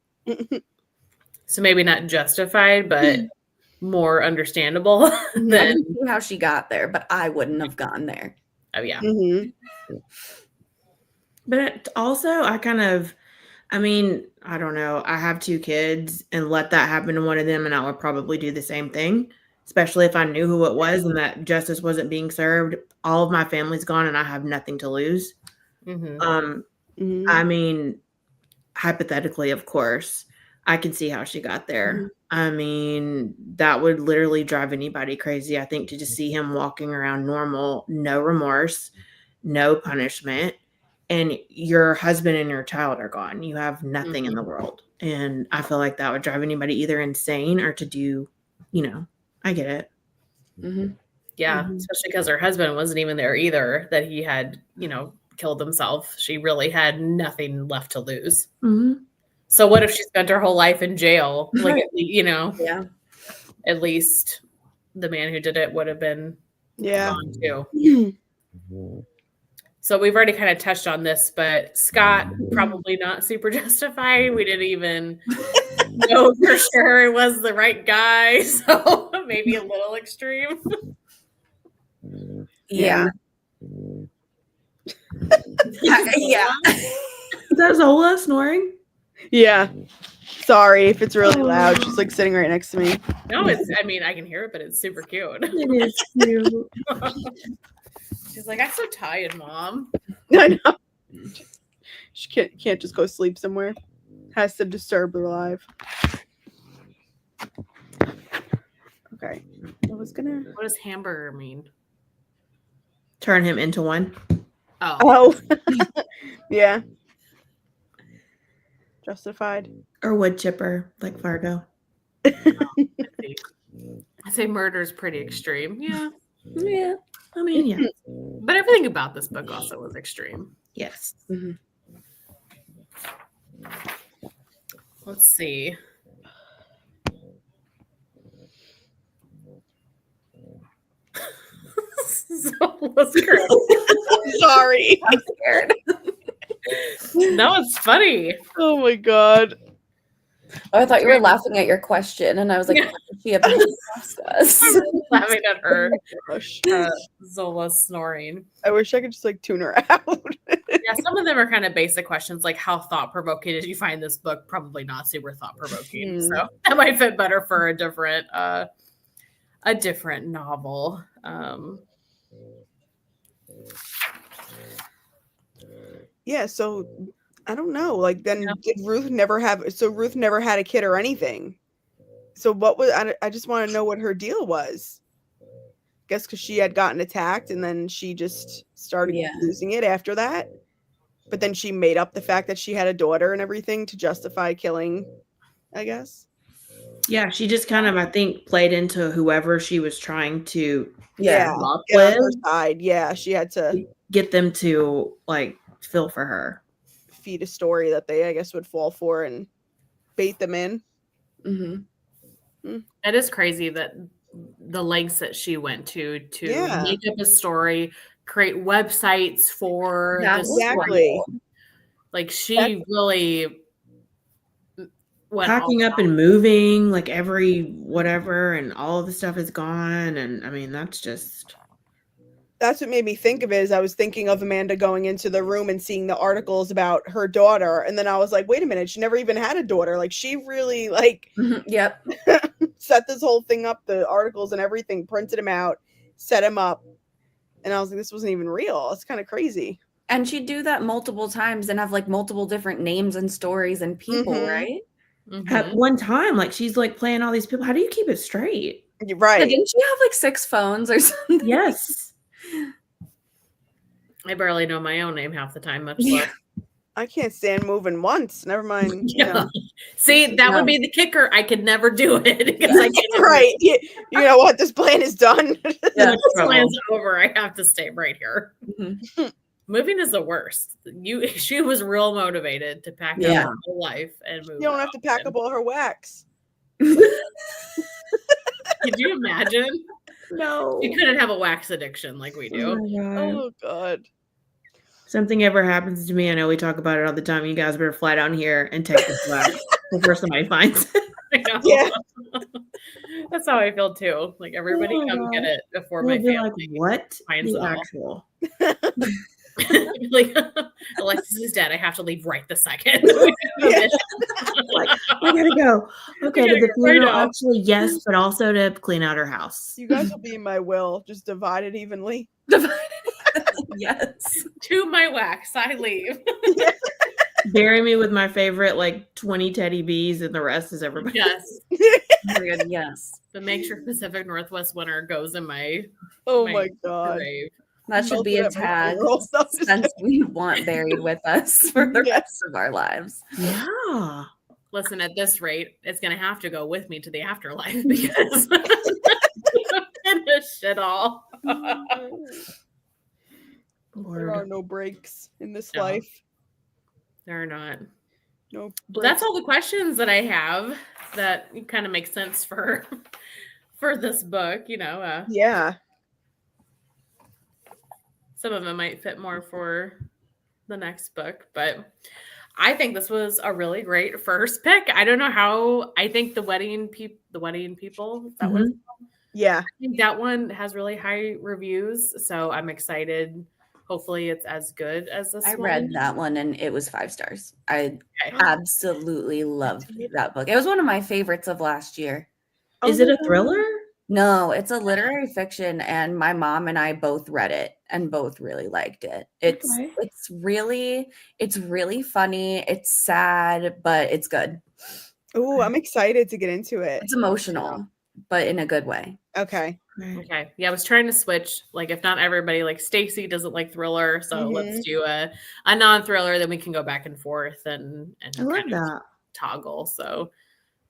So maybe not justified, but more understandable than how she got there, but I wouldn't have gone there. Oh yeah. But also I don't know. I have 2 kids, and let that happen to one of them and I would probably do the same thing, especially if I knew who it was and that justice wasn't being served. All of my family's gone and I have nothing to lose. I mean, hypothetically, of course, I can see how she got there. I mean, that would literally drive anybody crazy, I think, to just see him walking around normal, no remorse, no punishment, and your husband and your child are gone. You have nothing in the world. And I feel like that would drive anybody either insane or to do, I get it. Yeah, especially because her husband wasn't even there either, that he had, killed himself. She really had nothing left to lose. So what if she spent her whole life in jail? Like, at least the man who did it would have been gone too. So we've already kind of touched on this, but Scott, probably not super justified. We didn't even know for sure it was the right guy. So maybe a little extreme. Yeah. Yeah. Is that Zola snoring? Yeah. Sorry if it's really loud. She's like sitting right next to me. No, I can hear it, but it's super cute. It is cute. She's like, I'm so tired, Mom. I know. She can't just go sleep somewhere. Has to disturb her life. Okay. What does hamburger mean? Turn him into one. Oh. Yeah. Justified. Or wood chipper, like Fargo. I say murder is pretty extreme. Yeah. Yeah. I mean, yeah. But everything about this book also was extreme. Yes. Let's see. Sorry. I'm scared. No, it's funny. Oh my god. Oh, I thought you were laughing at your question, and I was like, what is she about to ask us? Laughing at her. Zola snoring. I wish I could just like tune her out. Yeah, some of them are kind of basic questions, like how thought-provoking did you find this book? Probably not super thought-provoking. So that might fit better for a different novel. Yeah, so I don't know. Like, then did Ruth never have? So Ruth never had a kid or anything. So what was? I just want to know what her deal was. Guess because she had gotten attacked and then she just started losing it after that. But then she made up the fact that she had a daughter and everything to justify killing, I guess. Yeah, she just kind of, I think, played into whoever she was trying to get on her side. Yeah, she had to get them to like feel for her. Feed a story that they, I guess, would fall for and bait them in. It is crazy that the lengths that she went to make up a story, create websites for this story. Like she really went packing up and moving, like every whatever, and all of the stuff is gone. And I mean, that's what made me think of it. Is I was thinking of Amanda going into the room and seeing the articles about her daughter, and then I was like, wait a minute, she never even had a daughter. Like she really set this whole thing up, the articles and everything, printed them out, set him up, And I was like, this wasn't even real. It's kind of crazy. And she'd do that multiple times and have like multiple different names and stories and people, right? At one time, like she's like playing all these people. How do you keep it straight? You're right. Yeah, didn't she have like 6 phones or something? Yes. I barely know my own name half the time, much less. I can't stand moving once. Never mind. See, that would be the kicker. I could never do it because I can't. Right. You know what? This plan is done. This plan's over. I have to stay right here. Moving is the worst. She was real motivated to pack up her whole life and move. You don't have to pack up all her wax. Could you imagine? No. You couldn't have a wax addiction like we do. Oh God. Something ever happens to me, I know we talk about it all the time. You guys better fly down here and take this wax before somebody finds it. I know. Yeah. That's how I feel too. Like everybody come get it before my family. Like, what? Finds The it all. actual. Like Alexis is dead. I have to leave right the second. Like, I gotta go. Okay, to the funeral, actually, yes, but also to clean out her house. You guys will be in my will, just divided evenly. Yes. To my wax, I leave. Bury me with my favorite, like 20 teddy bees, and the rest is everybody. Yes. Yes. But make sure Pacific Northwest winter goes in my my God. grave. That should be a tag since we want buried with us for the rest of our lives. Yeah. Listen, at this rate, it's going to have to go with me to the afterlife because finish it all. There are no breaks in this life. There are not. No. Well, that's all the questions that I have that kind of make sense for this book, Yeah. Some of them might fit more for the next book, but I think this was a really great first pick. I don't know how. I think the wedding people. That was. Yeah. I think that one has really high reviews, so I'm excited. Hopefully, it's as good as this. I read that one and it was 5 stars. I absolutely loved that book. It was one of my favorites of last year. Is it a thriller? No, it's a literary fiction, and my mom and I both read it and both really liked it. It's really funny. It's sad, but it's good. Oh, I'm excited to get into it. It's emotional, but in a good way. Okay. Okay. Yeah, I was trying to switch. Like, if not everybody, like Stacy doesn't like thriller, so let's do a non-thriller. Then we can go back and forth and I love that. Toggle, so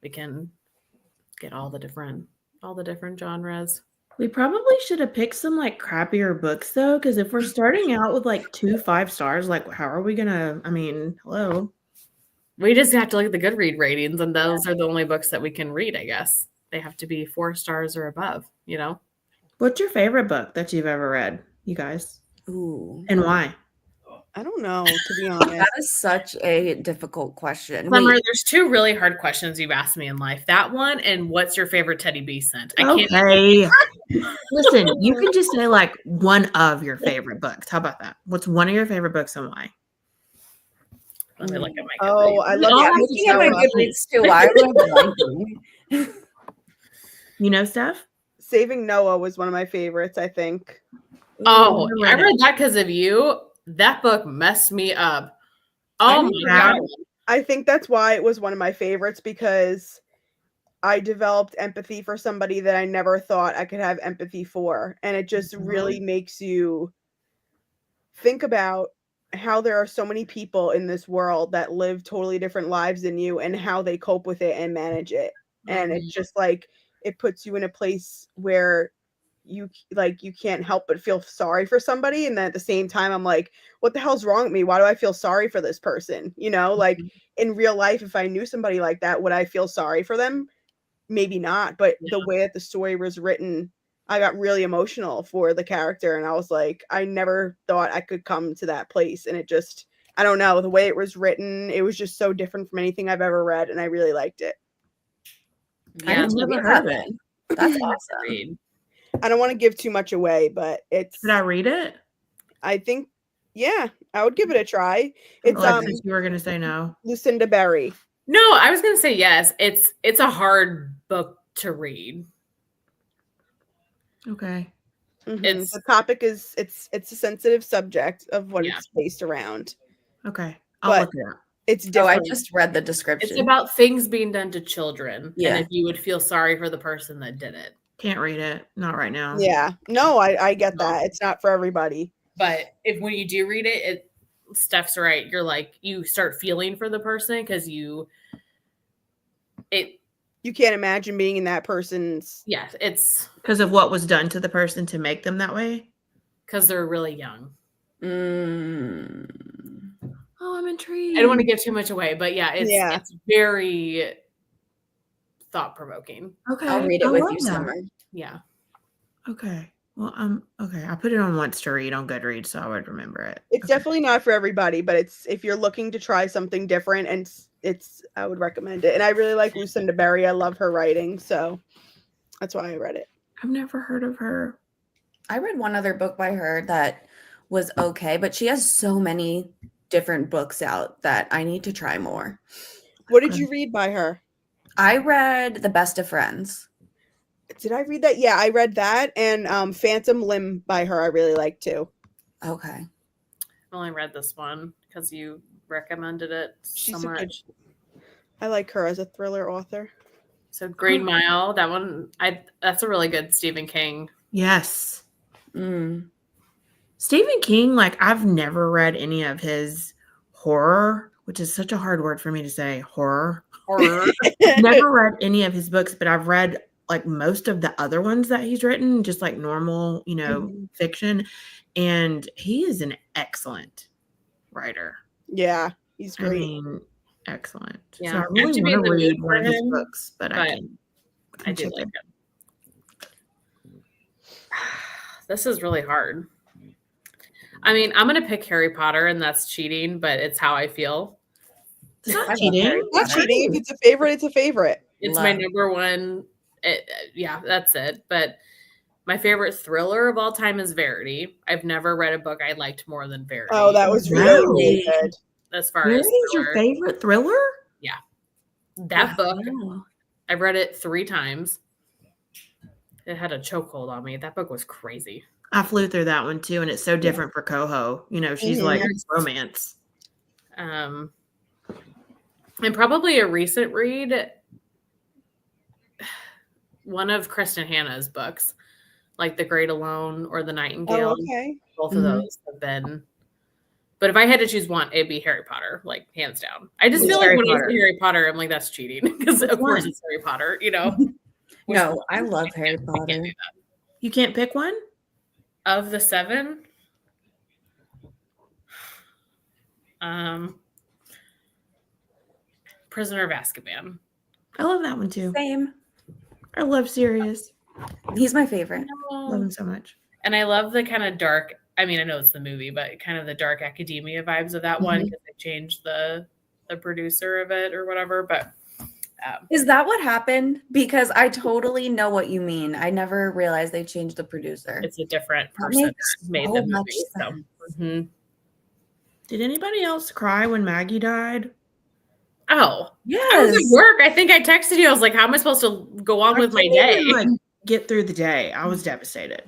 we can get all the different genres. We probably should have picked some like crappier books though, because if we're starting out with like 2 5 stars, like how are we gonna? I mean, hello. We just have to look at the Goodread ratings, and those are the only books that we can read. I guess they have to be 4 stars or above. What's your favorite book that you've ever read, you guys? Ooh, and why? I don't know, to be honest. That is such a difficult question. Summer, there's 2 really hard questions you've asked me in life. That one and what's your favorite Teddy B scent? Okay. Listen, you can just say like one of your favorite books. How about that? What's one of your favorite books and why? Let me look at my Goodreads. I love I'm looking at my Goodreads too. Why would I Steph? Saving Noah was one of my favorites, I think. Oh, I read that because of you. That book messed me up. Oh my God. I think that's why it was one of my favorites, because I developed empathy for somebody that I never thought I could have empathy for. And it just really makes you think about how there are so many people in this world that live totally different lives than you and how they cope with it and manage it. And it's just like, it puts you in a place where you can't help but feel sorry for somebody. And then at the same time, I'm like, what the hell's wrong with me? Why do I feel sorry for this person? Like in real life, if I knew somebody like that, would I feel sorry for them? Maybe not. But the way that the story was written, I got really emotional for the character. And I was like, I never thought I could come to that place. And it just, I don't know, the way it was written, it was just so different from anything I've ever read. And I really liked it. Yeah, I've never heard of it. That's awesome. I don't want to give too much away, but it's. Did I read it? I think, yeah, I would give it a try. It's you were gonna say no. Lucinda Berry. No, I was gonna say yes. It's a hard book to read. Okay. It's the topic is it's a sensitive subject of what Yeah. it's based around. Okay. I'll But look it up. it's Oh, different. I just read the description. it's about things being done to children, Yeah. and if you would feel sorry for the person that did it. Can't read it. Not right now. Yeah. No, I get No. that. It's not for everybody. But if when you do read it, Steph's right. You're like, you start feeling for the person because you can't imagine being in that person's. Yeah, it's Because of what was done to the person to make them that way. because they're really young. Oh, I'm intrigued. I don't want to give too much away, but yeah, Yeah. it's very thought provoking. Okay. I'll read it I with love you, that. Summer. Yeah. Okay. Well, okay. I put it on once to read on Goodreads, so I would remember it. It's Okay. definitely not for everybody, but it's if you're looking to try something different, and it's I would recommend it. And I really like Lucinda Berry. I love her writing, so that's why I read it. I've never heard of her. I read one other book by her that was okay, but she has so many different books out that I need to try more. What did Okay. you read by her? I read The Best of Friends. Did I read that? Yeah, I read that, and Phantom Limb by her. I really like too. Okay. I've only read this one because you recommended it She's so a good- much. I like her as a thriller author. So Green Mile, that one, that's a really good Stephen King. Yes. Stephen King, like I've never read any of his horror, which is such a hard word for me to say. Horror. Never read any of his books, but I've read like most of the other ones that he's written, just like normal, fiction. And he is an excellent writer. Yeah, he's I great. mean, excellent. Yeah. So I I have really to be want in to the read mood one of for his him, books, but I can. I do like it. This is really hard. I mean, I'm going to pick Harry Potter, and that's cheating, but it's how I feel. It's not I love cheating. Harry Not Potter. cheating. If it's a favorite, it's a favorite. It's my Love. number one. Yeah, that's it. But my favorite thriller of all time is Verity. I've never read a book I liked more than Verity. Oh, that was really, really good. As far Verity as is your thriller. favorite thriller? That book, Wow. I've read it 3 times. It had a chokehold on me. That book was crazy. I flew through that one too, and it's so different for Coho. She's like romance. And probably a recent read, one of Kristen Hanna's books, like The Great Alone or The Nightingale. Oh, okay. Both of those have been. But if I had to choose one, it'd be Harry Potter, like hands down. I just It's feel like Harry when Potter. I say Harry Potter, I'm like, that's cheating because of course one? it's Harry Potter, No, I love Harry I can't Potter. do that. You can't pick one? Of the 7, Prisoner of Azkaban. I love that one too. Same. I love Sirius. He's my favorite. Love him so much. And I love the kind of dark, I mean, I know it's the movie, but kind of the dark academia vibes of that one because they changed the producer of it or whatever. But Is that what happened? Because I totally know what you mean. I never realized they changed the producer. it's a different That person makes that made so the much movie. So, sense. Did anybody else cry when Maggie died? Oh, Yes. I was at work. I think I texted you. I was like, how am I supposed to go on with my couldn't day? even, like, get through the day. I was devastated.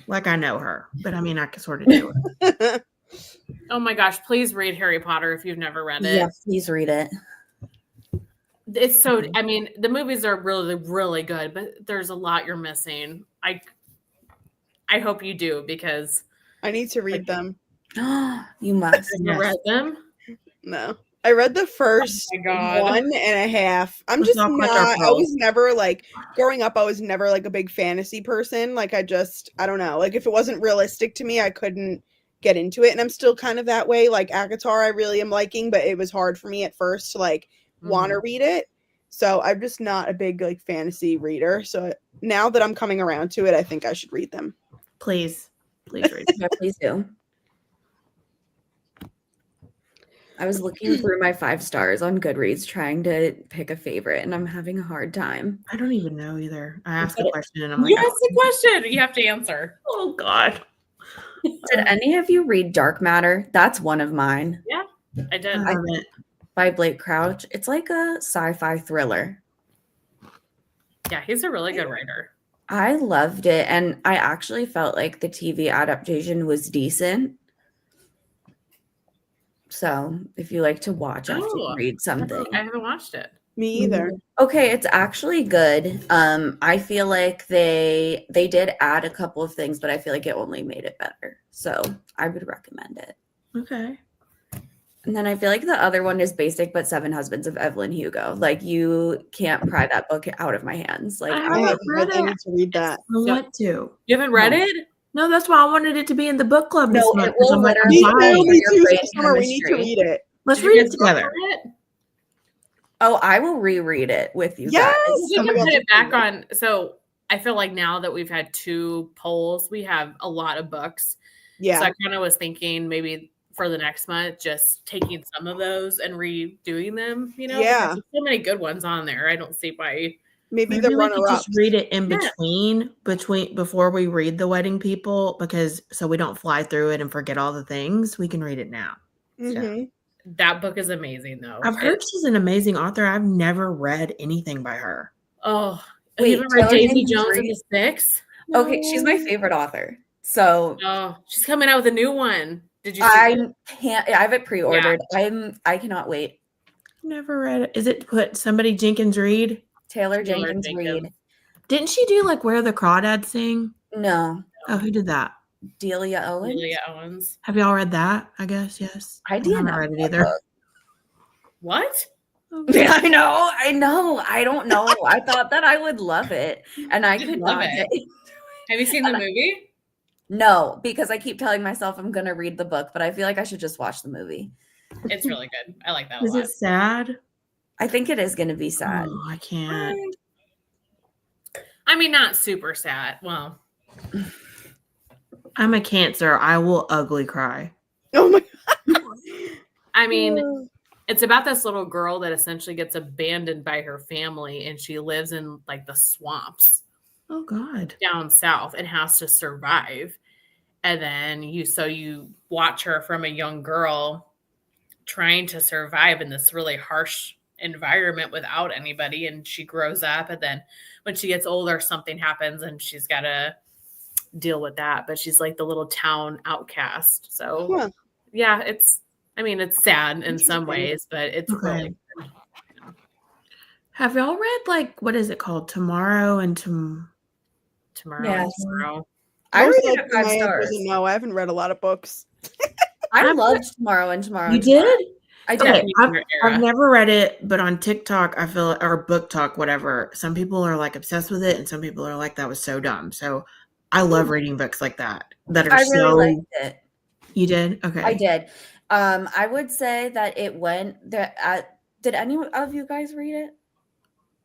Like I know her, but I mean, I can sort of do it. Oh my gosh, please read Harry Potter if you've never read it. Yeah, please read it. It's so, I mean, the movies are really, really good, but there's a lot you're missing. I hope you do because I need to read them. You must. I've Yes. read them. No. I read the first Oh my God. 1.5. I'm Let's just all not, clutch our I pearls. was never like, growing up, I was never like a big fantasy person. Like I don't know. Like if it wasn't realistic to me, I couldn't get into it. And I'm still kind of that way. Like Akatar, I really am liking, but it was hard for me at first to like want to read it. So I'm just not a big like fantasy reader. So now that I'm coming around to it, I think I should read them. Please read. Yeah, please do. I was looking through my 5 stars on Goodreads trying to pick a favorite, and I'm having a hard time. I don't even know either. I asked a question and I'm like, You asked the question. You have to answer. oh God. Did any of you read Dark Matter? That's one of mine I did. I haven't. by Blake Crouch. It's like a sci-fi thriller. Yeah, he's a really good writer. I loved it, and I actually felt like the TV adaptation was decent. So if you like to watch after you read something. I haven't watched it. Me either. Okay, it's actually good. I feel like they did add a couple of things, but I feel like it only made it better. So I would recommend it. Okay. And then I feel like the other one is basic, but Seven Husbands of Evelyn Hugo. Like, you can't pry that book out of my hands. Like, I I haven't haven't read read. I it. need to read that. I want to. You haven't read No. it? No, that's why I wanted it to be in the book club this No, month. it will I'm like, I'm literally buying Me it. too, brain Summer, we need to chemistry. read it. Let's Did you read guys it together. read it? Oh, I will reread it with you Yes! guys. We Oh my can God, put it that's back on. So I feel like now that we've had 2 polls, we have a lot of books. Yeah. So I kind of was thinking maybe for the next month, just taking some of those and redoing them, you know? Yeah. Because there's so many good ones on there. I don't see why. Maybe the Maybe we could runner up. just read it in Yeah. between before we read The Wedding People, because so we don't fly through it and forget all the things. We can read it now. Mhm. That book is amazing, though. I've heard she's an amazing author. I've never read anything by her. Oh, Wait, you haven't read Taylor Daisy Jenkins Jones and Reid? the Six? Okay, she's my favorite author. So Oh, she's coming out with a new one. Did you see it? I have it pre-ordered. I cannot wait. Never read it. Is it put somebody Jenkins Reid? Taylor Taylor Jenkins Reid. Didn't she do like Where the Crawdads Sing? No, Oh, who did that? Delia Owens. Julia Owens. Have y'all read that? I guess yes. I haven't didn't read it that either. book. What? Yeah, I know. I don't know. I thought that I would love it, and I You'd could love not it. get. Have you seen the movie? No, because I keep telling myself I'm gonna read the book, but I feel like I should just watch the movie. It's really good. I like that a Is lot. it sad? I think it is gonna be sad. Oh, I can't. I mean, not super sad. Well, I'm a Cancer. I will ugly cry. Oh my. I mean, it's about this little girl that essentially gets abandoned by her family, and she lives in like the swamps Oh God. down south and has to survive. And then you watch her from a young girl trying to survive in this really harsh environment without anybody, and she grows up, and then when she gets older, something happens and she's got to deal with that. But she's like the little town outcast. So yeah, it's sad in some ways, but it's really good. Have y'all read like what is it called? Tomorrow and Tomorrow. Yes. Tomorrow. I Most read it likely at my 5 answer stars. is no. I haven't read a lot of books. I loved Tomorrow and Tomorrow. You and Tomorrow. did? I did. Okay, Your era. I've never read it, but on TikTok, I feel, or Book Talk, whatever, some people are like obsessed with it, and some people are like, that was so dumb. So I love reading books like that are I so. really liked it. You did? Okay. I did. I would say that it went that. Did any of you guys read it?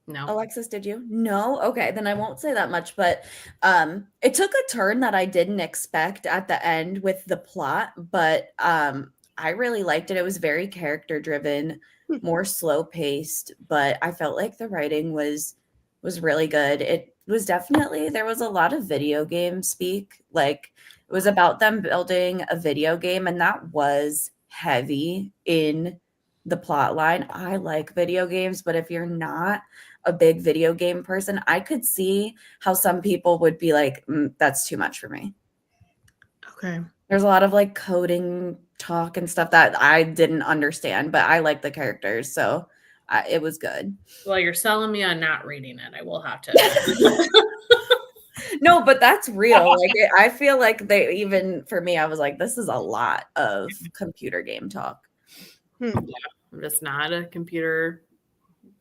No. Alexis, did you? No? Okay, then I won't say that much, but it took a turn that I didn't expect at the end with the plot, but I really liked it. It was very character driven, more slow paced, but I felt like the writing was really good. It was definitely, there was a lot of video game speak. Like, it was about them building a video game, and that was heavy in the plot line. I like video games, but if you're not a big video game person, I could see how some people would be like, that's too much for me. Okay. There's a lot of like coding talk and stuff that I didn't understand, but I like the characters, so it was good. Well, you're selling me on not reading it. I will have to. No, but that's real. Like, I feel like even for me, I was like, this is a lot of computer game talk. Yeah, I'm just not a computer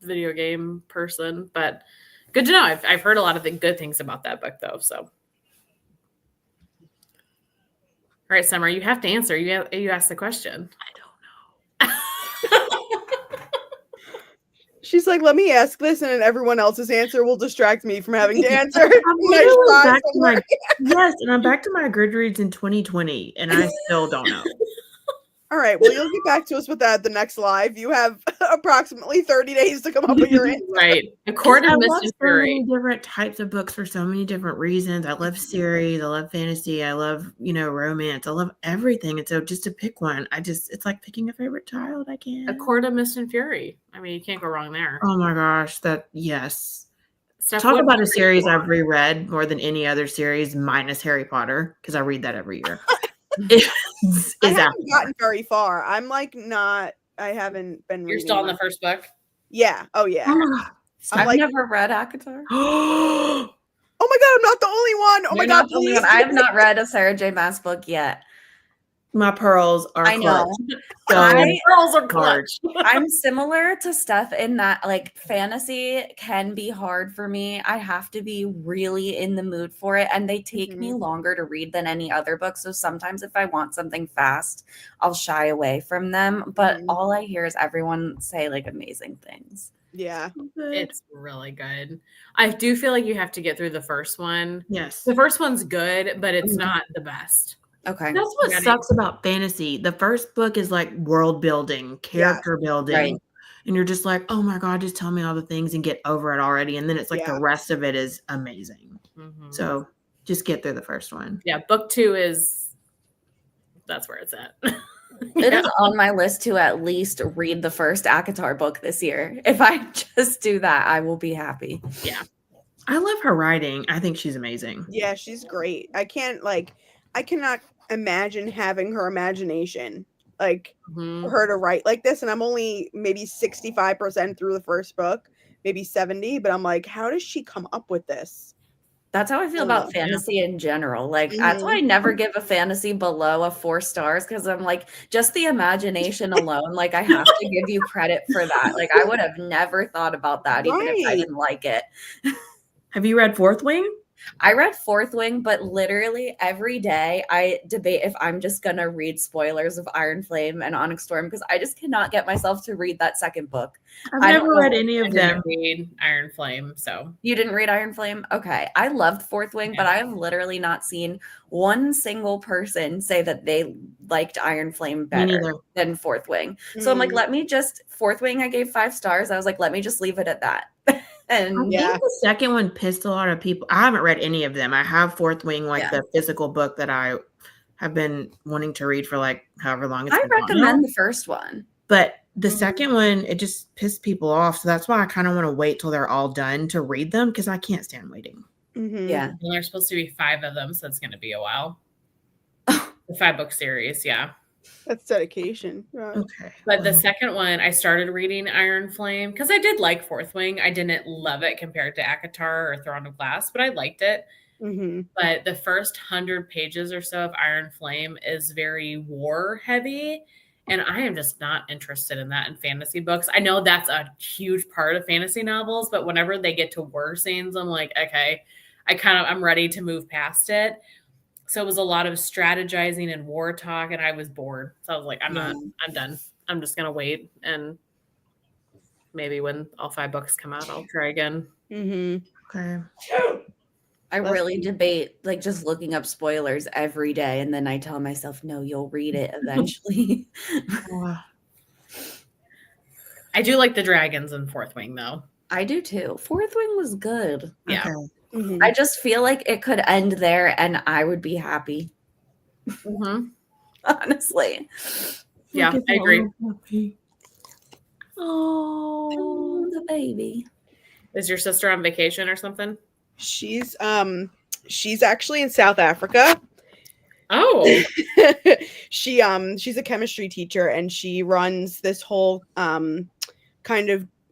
video game person, but good to know. I've heard a lot of good things about that book, though. So, all right, Summer, you have to answer. You asked the question. I don't know. She's like, let me ask this, and then everyone else's answer will distract me from having to answer. Yes, and I'm back to my Goodreads in 2020, and I still don't know. All right, well, you'll get back to us with that at the next live. You have approximately 30 days to come up with your answer. Right. A Court of I Mist love and so Fury. many different types of books for so many different reasons. I love series. I love fantasy. I love, romance. I love everything. And so just to pick one, it's like picking a favorite child. I can't. A Court of Mist and Fury. I mean, you can't go wrong there. Oh my gosh. Yes. Talk about a series I've reread more than any other series, minus Harry Potter, because I read that every year. I haven't gotten very far. I'm like not. I haven't been. You're still on the first book. Yeah. Oh yeah. I've never read ACOTAR. Oh my god, I'm not the only one. Oh my god, please. I have not read a Sarah J. Maas book yet. My pearls are I know. Pearls are clutch. I'm similar to Steph in that like fantasy can be hard for me. I have to be really in the mood for it, and they take me longer to read than any other book. So sometimes if I want something fast, I'll shy away from them. But all I hear is everyone say like amazing things. Yeah. It's really good. I do feel like you have to get through the first one. Yes. The first one's good, but it's not the best. Okay. That's what sucks about fantasy. The first book is like world building, character building. Right. And you're just like, oh my God, just tell me all the things and get over it already. And then it's like the rest of it is amazing. So just get through the first one. Yeah. Book 2 that's where it's at. It is on my list to at least read the first ACOTAR book this year. If I just do that, I will be happy. Yeah. I love her writing. I think she's amazing. Yeah, she's great. I cannot imagine having her imagination like for her to write like this. And I'm only maybe 65% through the first book, maybe 70, but I'm like, how does she come up with this? That's how I feel about fantasy in general. Like, that's why I never give a fantasy below a 4 stars, because I'm like, just the imagination alone, like, I have to give you credit for that. Like, I would have never thought about that, even if I didn't like it. Have you read Fourth Wing? I read Fourth Wing, but literally every day I debate if I'm just going to read spoilers of Iron Flame and Onyx Storm, because I just cannot get myself to read that second book. I've never read any of them. Read Iron Flame, so. You didn't read Iron Flame? Okay. I loved Fourth Wing, but I have literally not seen one single person say that they liked Iron Flame better than Fourth Wing. So I'm like, Fourth Wing I gave 5 stars. I was like, let me just leave it at that. And I think the second one pissed a lot of people. I haven't read any of them. I have Fourth Wing, like the physical book that I have been wanting to read for like however long it's been. I recommend the first one. But the second one, it just pissed people off. So that's why I kind of want to wait till they're all done to read them, because I can't stand waiting. Yeah. And there's supposed to be 5 of them, so it's going to be a while. The 5-book series, yeah. That's dedication. Okay. But the second one, I started reading Iron Flame because I did like Fourth Wing. I didn't love it compared to ACOTAR or Throne of Glass, but I liked it. But the first 100 pages or so of Iron Flame is very war heavy. And I am just not interested in that in fantasy books. I know that's a huge part of fantasy novels, but whenever they get to war scenes, I'm like, okay, I'm ready to move past it. So it was a lot of strategizing and war talk, and I was bored. So I was like, I'm done. I'm just going to wait. And maybe when all 5 books come out, I'll try again. Okay. I really debate like just looking up spoilers every day. And then I tell myself, no, you'll read it eventually. I do like the dragons in Fourth Wing, though. I do too. Fourth Wing was good. Yeah. Okay. I just feel like it could end there and I would be happy. Honestly. Yeah, I agree. Oh, the baby. Is your sister on vacation or something? She's actually in South Africa. Oh. She's a chemistry teacher, and she runs this whole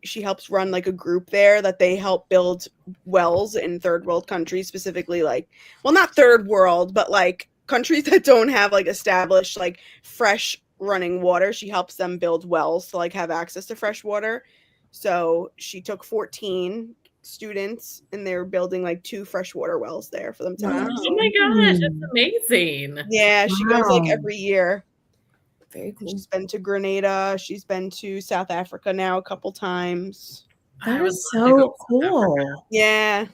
she helps run like a group there that they help build wells in third world countries, specifically like, well, not third world, but like countries that don't have like established like fresh running water. She helps them build wells to like have access to fresh water. So she took 14 students and they're building like 2 freshwater wells there for them to have. Oh my gosh, that's amazing. Yeah, she goes like every year. Very cool. She's been to Grenada. She's been to South Africa now a couple times. That is so cool. Yeah.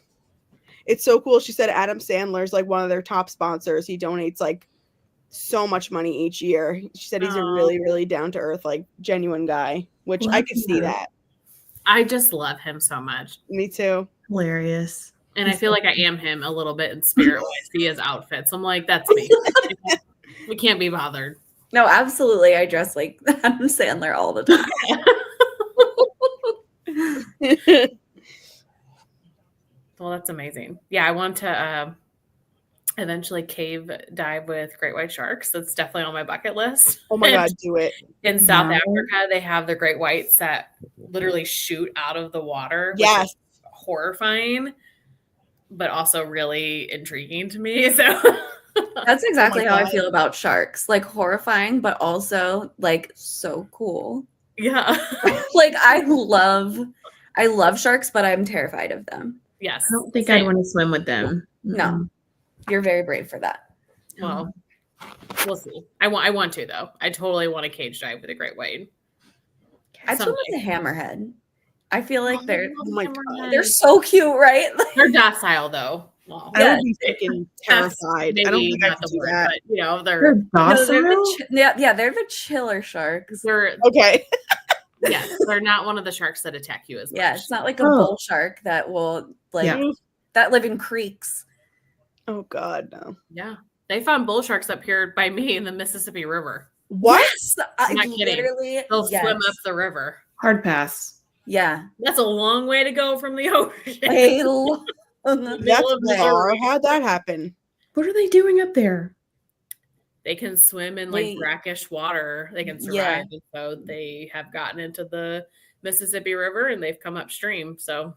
It's so cool. She said Adam Sandler's like one of their top sponsors. He donates like so much money each year. She said he's a really, really down to earth, like genuine guy, which I could see that. I just love him so much. Me too. Hilarious. And I feel like I am him a little bit in spirit when I see his outfits. I'm like, that's me. We can't be bothered. No, absolutely. I dress like Adam Sandler all the time. Well, that's amazing. Yeah, I want to eventually cave dive with great white sharks. That's definitely on my bucket list. Oh my God, do it. In South Africa, they have the great whites that literally shoot out of the water. Yes. Which is horrifying, but also really intriguing to me. So That's exactly how I God. feel about sharks. Like horrifying, but also like so cool. yeah. Like I love sharks, but I'm terrified of them. Yes. I don't think Same. I'd want to swim with them. No. You're very brave for that. Well, we'll see. I want to though. I totally want to cage dive with a great white. I'd swim with a hammerhead. I feel like they're so cute, right? They're docile though. Well, I would be freaking terrified. I don't think I could do that. But you know, They're docile. They're the chiller sharks. They're okay. Yes, they're not one of the sharks that attack you as much. Yeah, it's not like a bull shark that will that live in creeks. Oh God, no. Yeah, they found bull sharks up here by me in the Mississippi River. What? Yes, I'm not kidding. They'll swim up the river. Hard pass. Yeah, that's a long way to go from the ocean. That's bizarre. How'd that happen? What are they doing up there? They can swim in like brackish water. They can survive. And so they have gotten into the Mississippi River and they've come upstream. So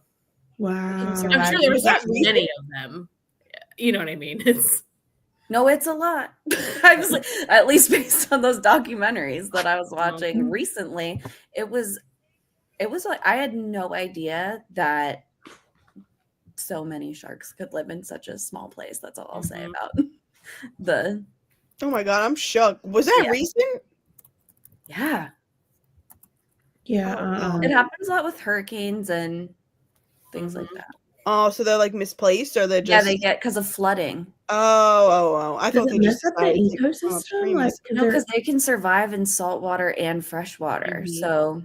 wow. I'm sure there's not many of them. You know what I mean? It's a lot. I was like, at least based on those documentaries that I was watching recently, it was like I had no idea that so many sharks could live in such a small place. That's all I'll say about the. Oh my God, I'm shook. Was that recent? Yeah. Yeah. It happens a lot with hurricanes and things like that. Oh, so they're like misplaced, or they're just they get because of flooding. Oh! I thought they just the ecosystem, no, because they can survive in salt water and fresh water. So,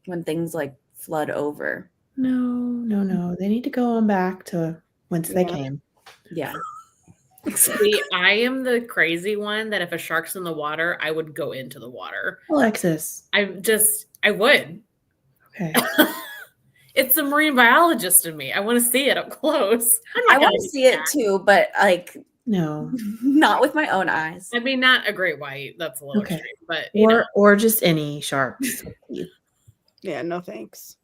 when things like flood over, no, they need to go on back to whence they came. Yeah. See, I am the crazy one that if a shark's in the water, I would go into the water. Alexis, I would. Okay. It's the marine biologist in me. I want to see it up close. I want to see it too, but like no, not with my own eyes. I mean, not a great white. That's a little extreme, but or just any sharks. Yeah, no thanks.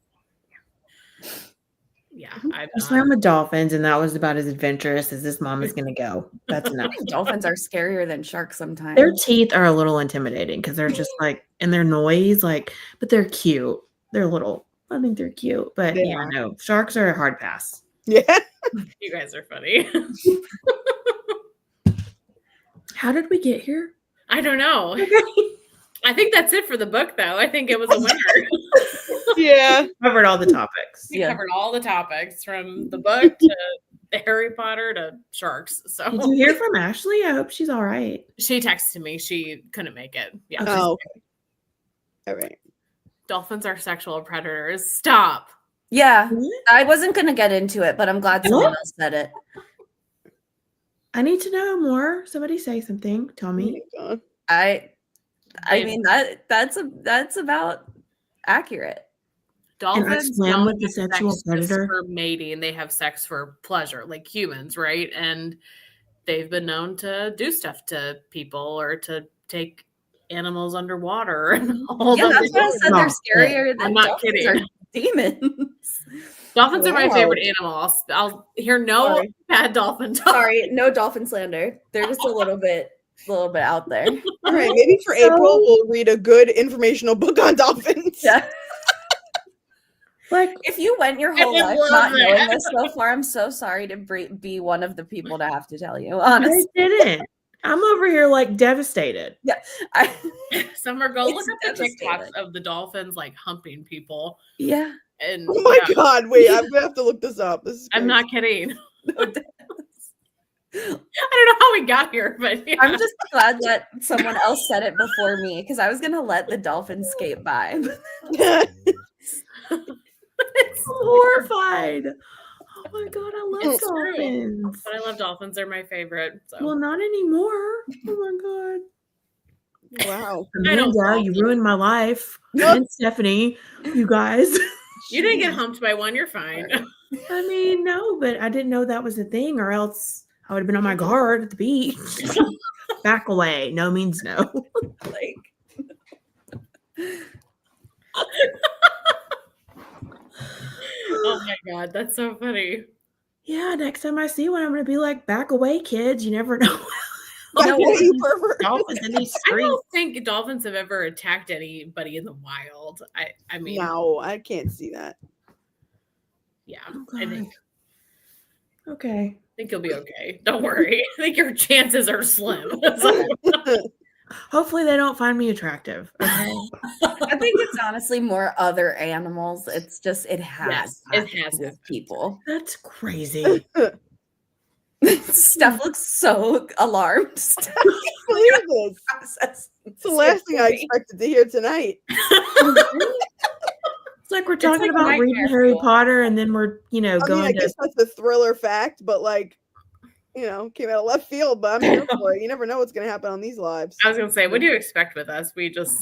Yeah, I swam with dolphins, and that was about as adventurous as this mom is going to go. That's enough. Dolphins are scarier than sharks sometimes. Their teeth are a little intimidating because they're just like, and their noise, but they're cute. They're little. I think they're cute, but no, sharks are a hard pass. Yeah, you guys are funny. How did we get here? I don't know. I think that's it for the book, though. I think it was a winner. Yeah, covered all the topics. We covered all the topics from the book to Harry Potter to sharks. So did you hear from Ashley? I hope she's all right. She texted me. She couldn't make it. Yeah. Okay. Oh, okay. All right. Dolphins are sexual predators. Stop. Yeah, I wasn't going to get into it, but I'm glad someone else said it. I need to know more. Somebody say something. Tell me. Oh I mean that's about accurate. Dolphins swim with the sexual predator for mating. They have sex for pleasure, like humans, right? And they've been known to do stuff to people or to take animals underwater. And all that's why I said they're scarier than I'm not kidding. Demons. Dolphins are my favorite animal. I'll hear no bad dolphin talk. Sorry, no dolphin slander. They're just a little bit out there. All right, maybe for April we'll read a good informational book on dolphins. Yeah. Like if you went your whole life not knowing this so far, I'm so sorry to be one of the people to have to tell you. Honestly, I didn't. I'm over here devastated. Yeah, Summer, go look at the TikToks of the dolphins humping people. Yeah. And oh my God! Wait, I'm gonna have to look this up. I'm not kidding. I don't know how we got here, but I'm just glad that someone else said it before me because I was gonna let the dolphins skate by. I'm horrified. Oh my God, I love dolphins. But I love dolphins. They're my favorite. So. Well, not anymore. Oh my God. Wow. Amanda, you ruined my life. And Stephanie, you guys. You didn't get humped by one. You're fine. I mean, no, but I didn't know that was a thing, or else I would have been on my guard at the beach. Back away. No means no. Like, Oh my God, that's so funny. Yeah, next time I see one, I'm gonna be like, back away, kids. You never know. Back away, you pervert. Dolphins in these I streets. don't think dolphins have ever attacked anybody in the wild. I mean, No, I can't see that. yeah, Oh, I think Okay. you'll be okay. Don't worry. I think your chances are slim. So, Hopefully they don't find me attractive. Okay. I think it's honestly more other animals. It's just it has yes, it happened has. with people. That's crazy. Steph looks so alarmed. Steph, Believe this. process. It's the last thing I expected to hear tonight. It's like we're talking like a about reading nightmare Harry fuel. Potter, and then we're, I mean, I going guess to. that's a thriller fact, but like, came out of left field, but I'm here for it. You never know what's going to happen on these lives. I was gonna say, what do you expect with us? We just,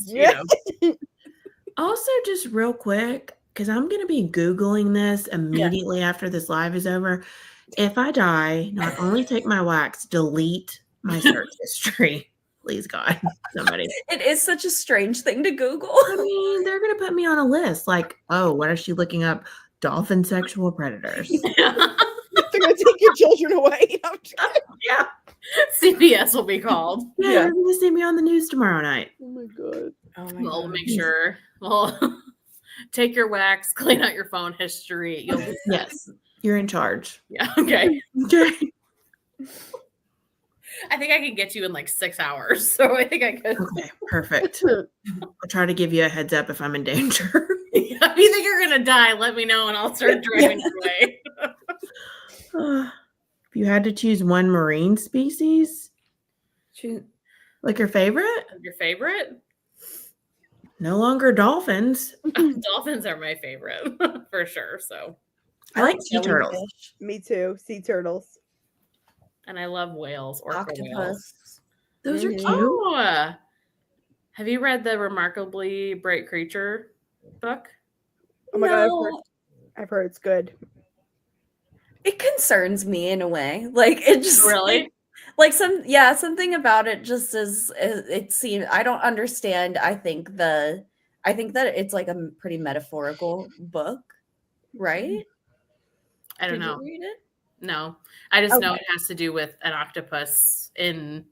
Also, just real quick, because I'm going to be Googling this immediately after this live is over. If I die, not only take my wax, delete my search history. Please, God, somebody. It is such a strange thing to Google. I mean, they're going to put me on a list. Like, oh, what is she looking up? Dolphin sexual predators. They're going to take your children away. Yeah. CPS will be called. Yeah, Yeah. they're going to see me on the news tomorrow night. Oh my God. Oh my We'll God. make sure. Well, take your wax, clean out your phone history. You'll be Yes, you're in charge. yeah. Okay. Okay. I think I can get you in like 6 hours. So I think I could. Okay, perfect. I'll try to give you a heads up if I'm in danger. If you think you're gonna die, let me know and I'll start driving your way. If you had to choose one marine species, like your favorite? Your favorite? No longer dolphins. Dolphins are my favorite for sure. So, I like sea turtles. jellyfish, Me too. Sea turtles. and I love whales, orca whales. octopus. Those are Mhm. cute. Oh, have you read the Remarkably Bright Creature book? Oh my God. No, I've heard it's good. it concerns me in a way. Like it just Really? like something about it just is it seems I don't understand. I think that it's like a pretty metaphorical book, right? I don't Did know. you read it? No, I just know Okay. it has to do with an octopus in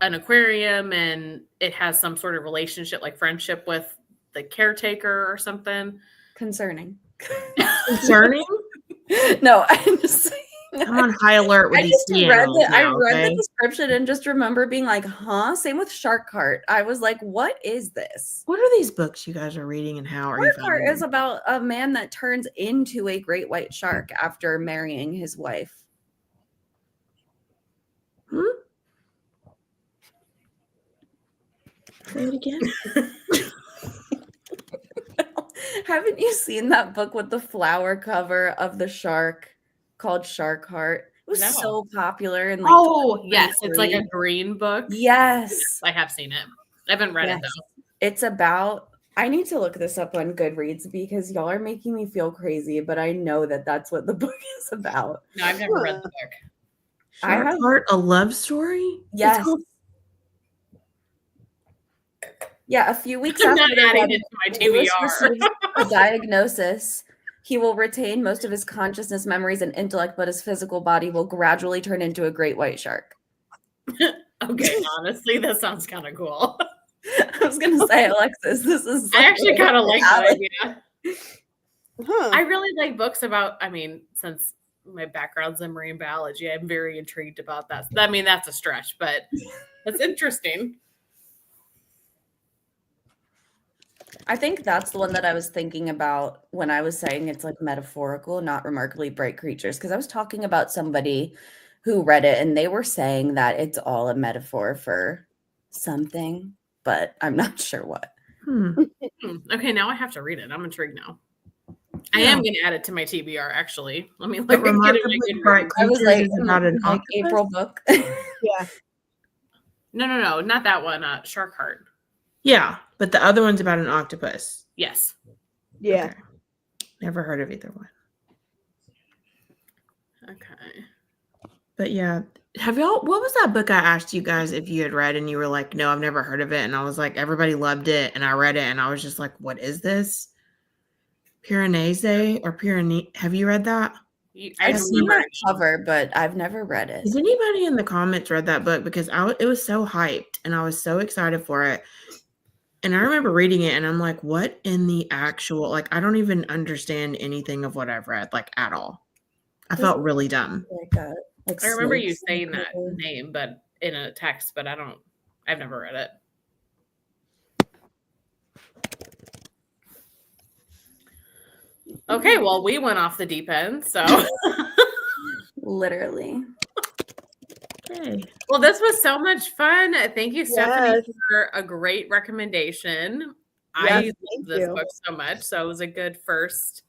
an aquarium, and it has some sort of relationship, like friendship with the caretaker or something. Concerning. Concerning? No, I'm just saying. I'm on high alert with I these just sea read animals I now, read okay? the description and just remember being like, huh? Same with Shark Heart. I was like, what is this? What are these books you guys are reading, and how are you Shark Heart finding is them? about a man that turns into a great white shark after marrying his wife. Say it again. Haven't you seen that book with the flower cover of the shark called Shark Heart? It was No. so popular and like Oh, yes. It's like a 2023. green book. Yes. I have seen it. I haven't read it Yes. though. It's about I need to look this up on Goodreads because y'all are making me feel crazy, but I know that that's what the book is about. No, I've never read the book. I Shark have- Heart, a love story? It's Yes. called- Yeah, a few weeks I'm after not their adding wedding, it to my Lewis TBR. receives a diagnosis. He will retain most of his consciousness, memories, and intellect, but his physical body will gradually turn into a great white shark. Okay, honestly, that sounds kind of cool. I was gonna say, Alexis, this is. I actually kind of like that valid. idea. Huh. I really like books about, since my background's in marine biology, I'm very intrigued about that. I mean, that's a stretch, but that's interesting. I think that's the one that I was thinking about when I was saying it's like metaphorical, not remarkably bright creatures. Because I was talking about somebody who read it and they were saying that it's all a metaphor for something, but I'm not sure what. Okay, now I have to read it. I'm intrigued now. I Yeah. am going to add it to my TBR, actually. Let me The look and get it. Remarkably Bright I was Creatures like, is about an like octopus? April book. Yeah. No, not that one. Shark Heart. Yeah, but the other one's about an octopus. Yes. Yeah. Okay. Never heard of either one. Okay. But yeah, what was that book I asked you guys if you had read and you were like, no, I've never heard of it. And I was like, everybody loved it. And I read it and I was just like, what is this? Piranesi or Piranesi? Have you read that? I've seen that cover, but I've never read it. Has anybody in the comments read that book? Because it was so hyped and I was so excited for it. And I remember reading it and I'm like, what in the actual, like, I don't even understand anything of what I've read, like, at all. I felt really dumb. I remember you saying that name, but in a text, but I've never read it. Okay, well, we went off the deep end, so. Literally. Okay. Well, this was so much fun. Thank you, Stephanie, for a great recommendation. I love this book so much, so it was a good first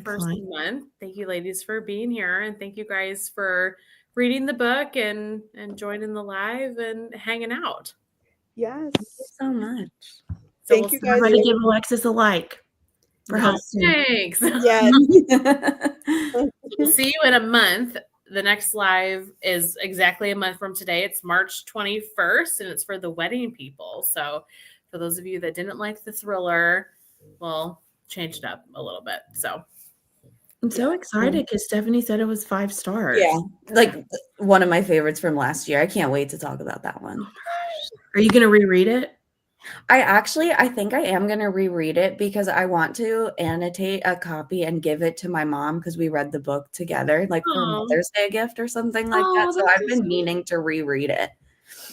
month. Thank you, ladies, for being here, and thank you guys for reading the book and joining the live and hanging out. Yes. Thank you so much. So thank you guys. Everybody give Alexis a like for hosting. Thanks. Yes. We'll see you in a month. The next live is exactly a month from today. It's March 21st, and it's for the wedding people. So for those of you that didn't like the thriller, we'll change it up a little bit. So I'm so excited because Stephanie said it was 5 stars. Yeah, like one of my favorites from last year. I can't wait to talk about that one. Are you going to reread it? I think I am going to reread it because I want to annotate a copy and give it to my mom because we read the book together, like for Mother's Day gift or something like that. So I've been meaning to reread it.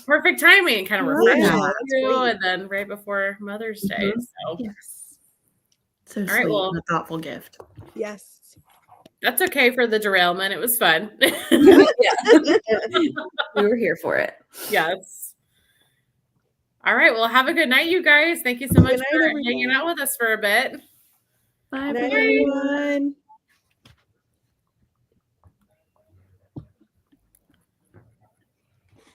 Perfect timing, kind of refreshing you, and then right before Mother's Day. So yes, so all sweet, a thoughtful gift. Yes, that's okay for the derailment. It was fun. We were here for it. Yes. All right. Well, have a good night, you guys. Thank you so much for hanging out with us for a bit. Bye, everyone.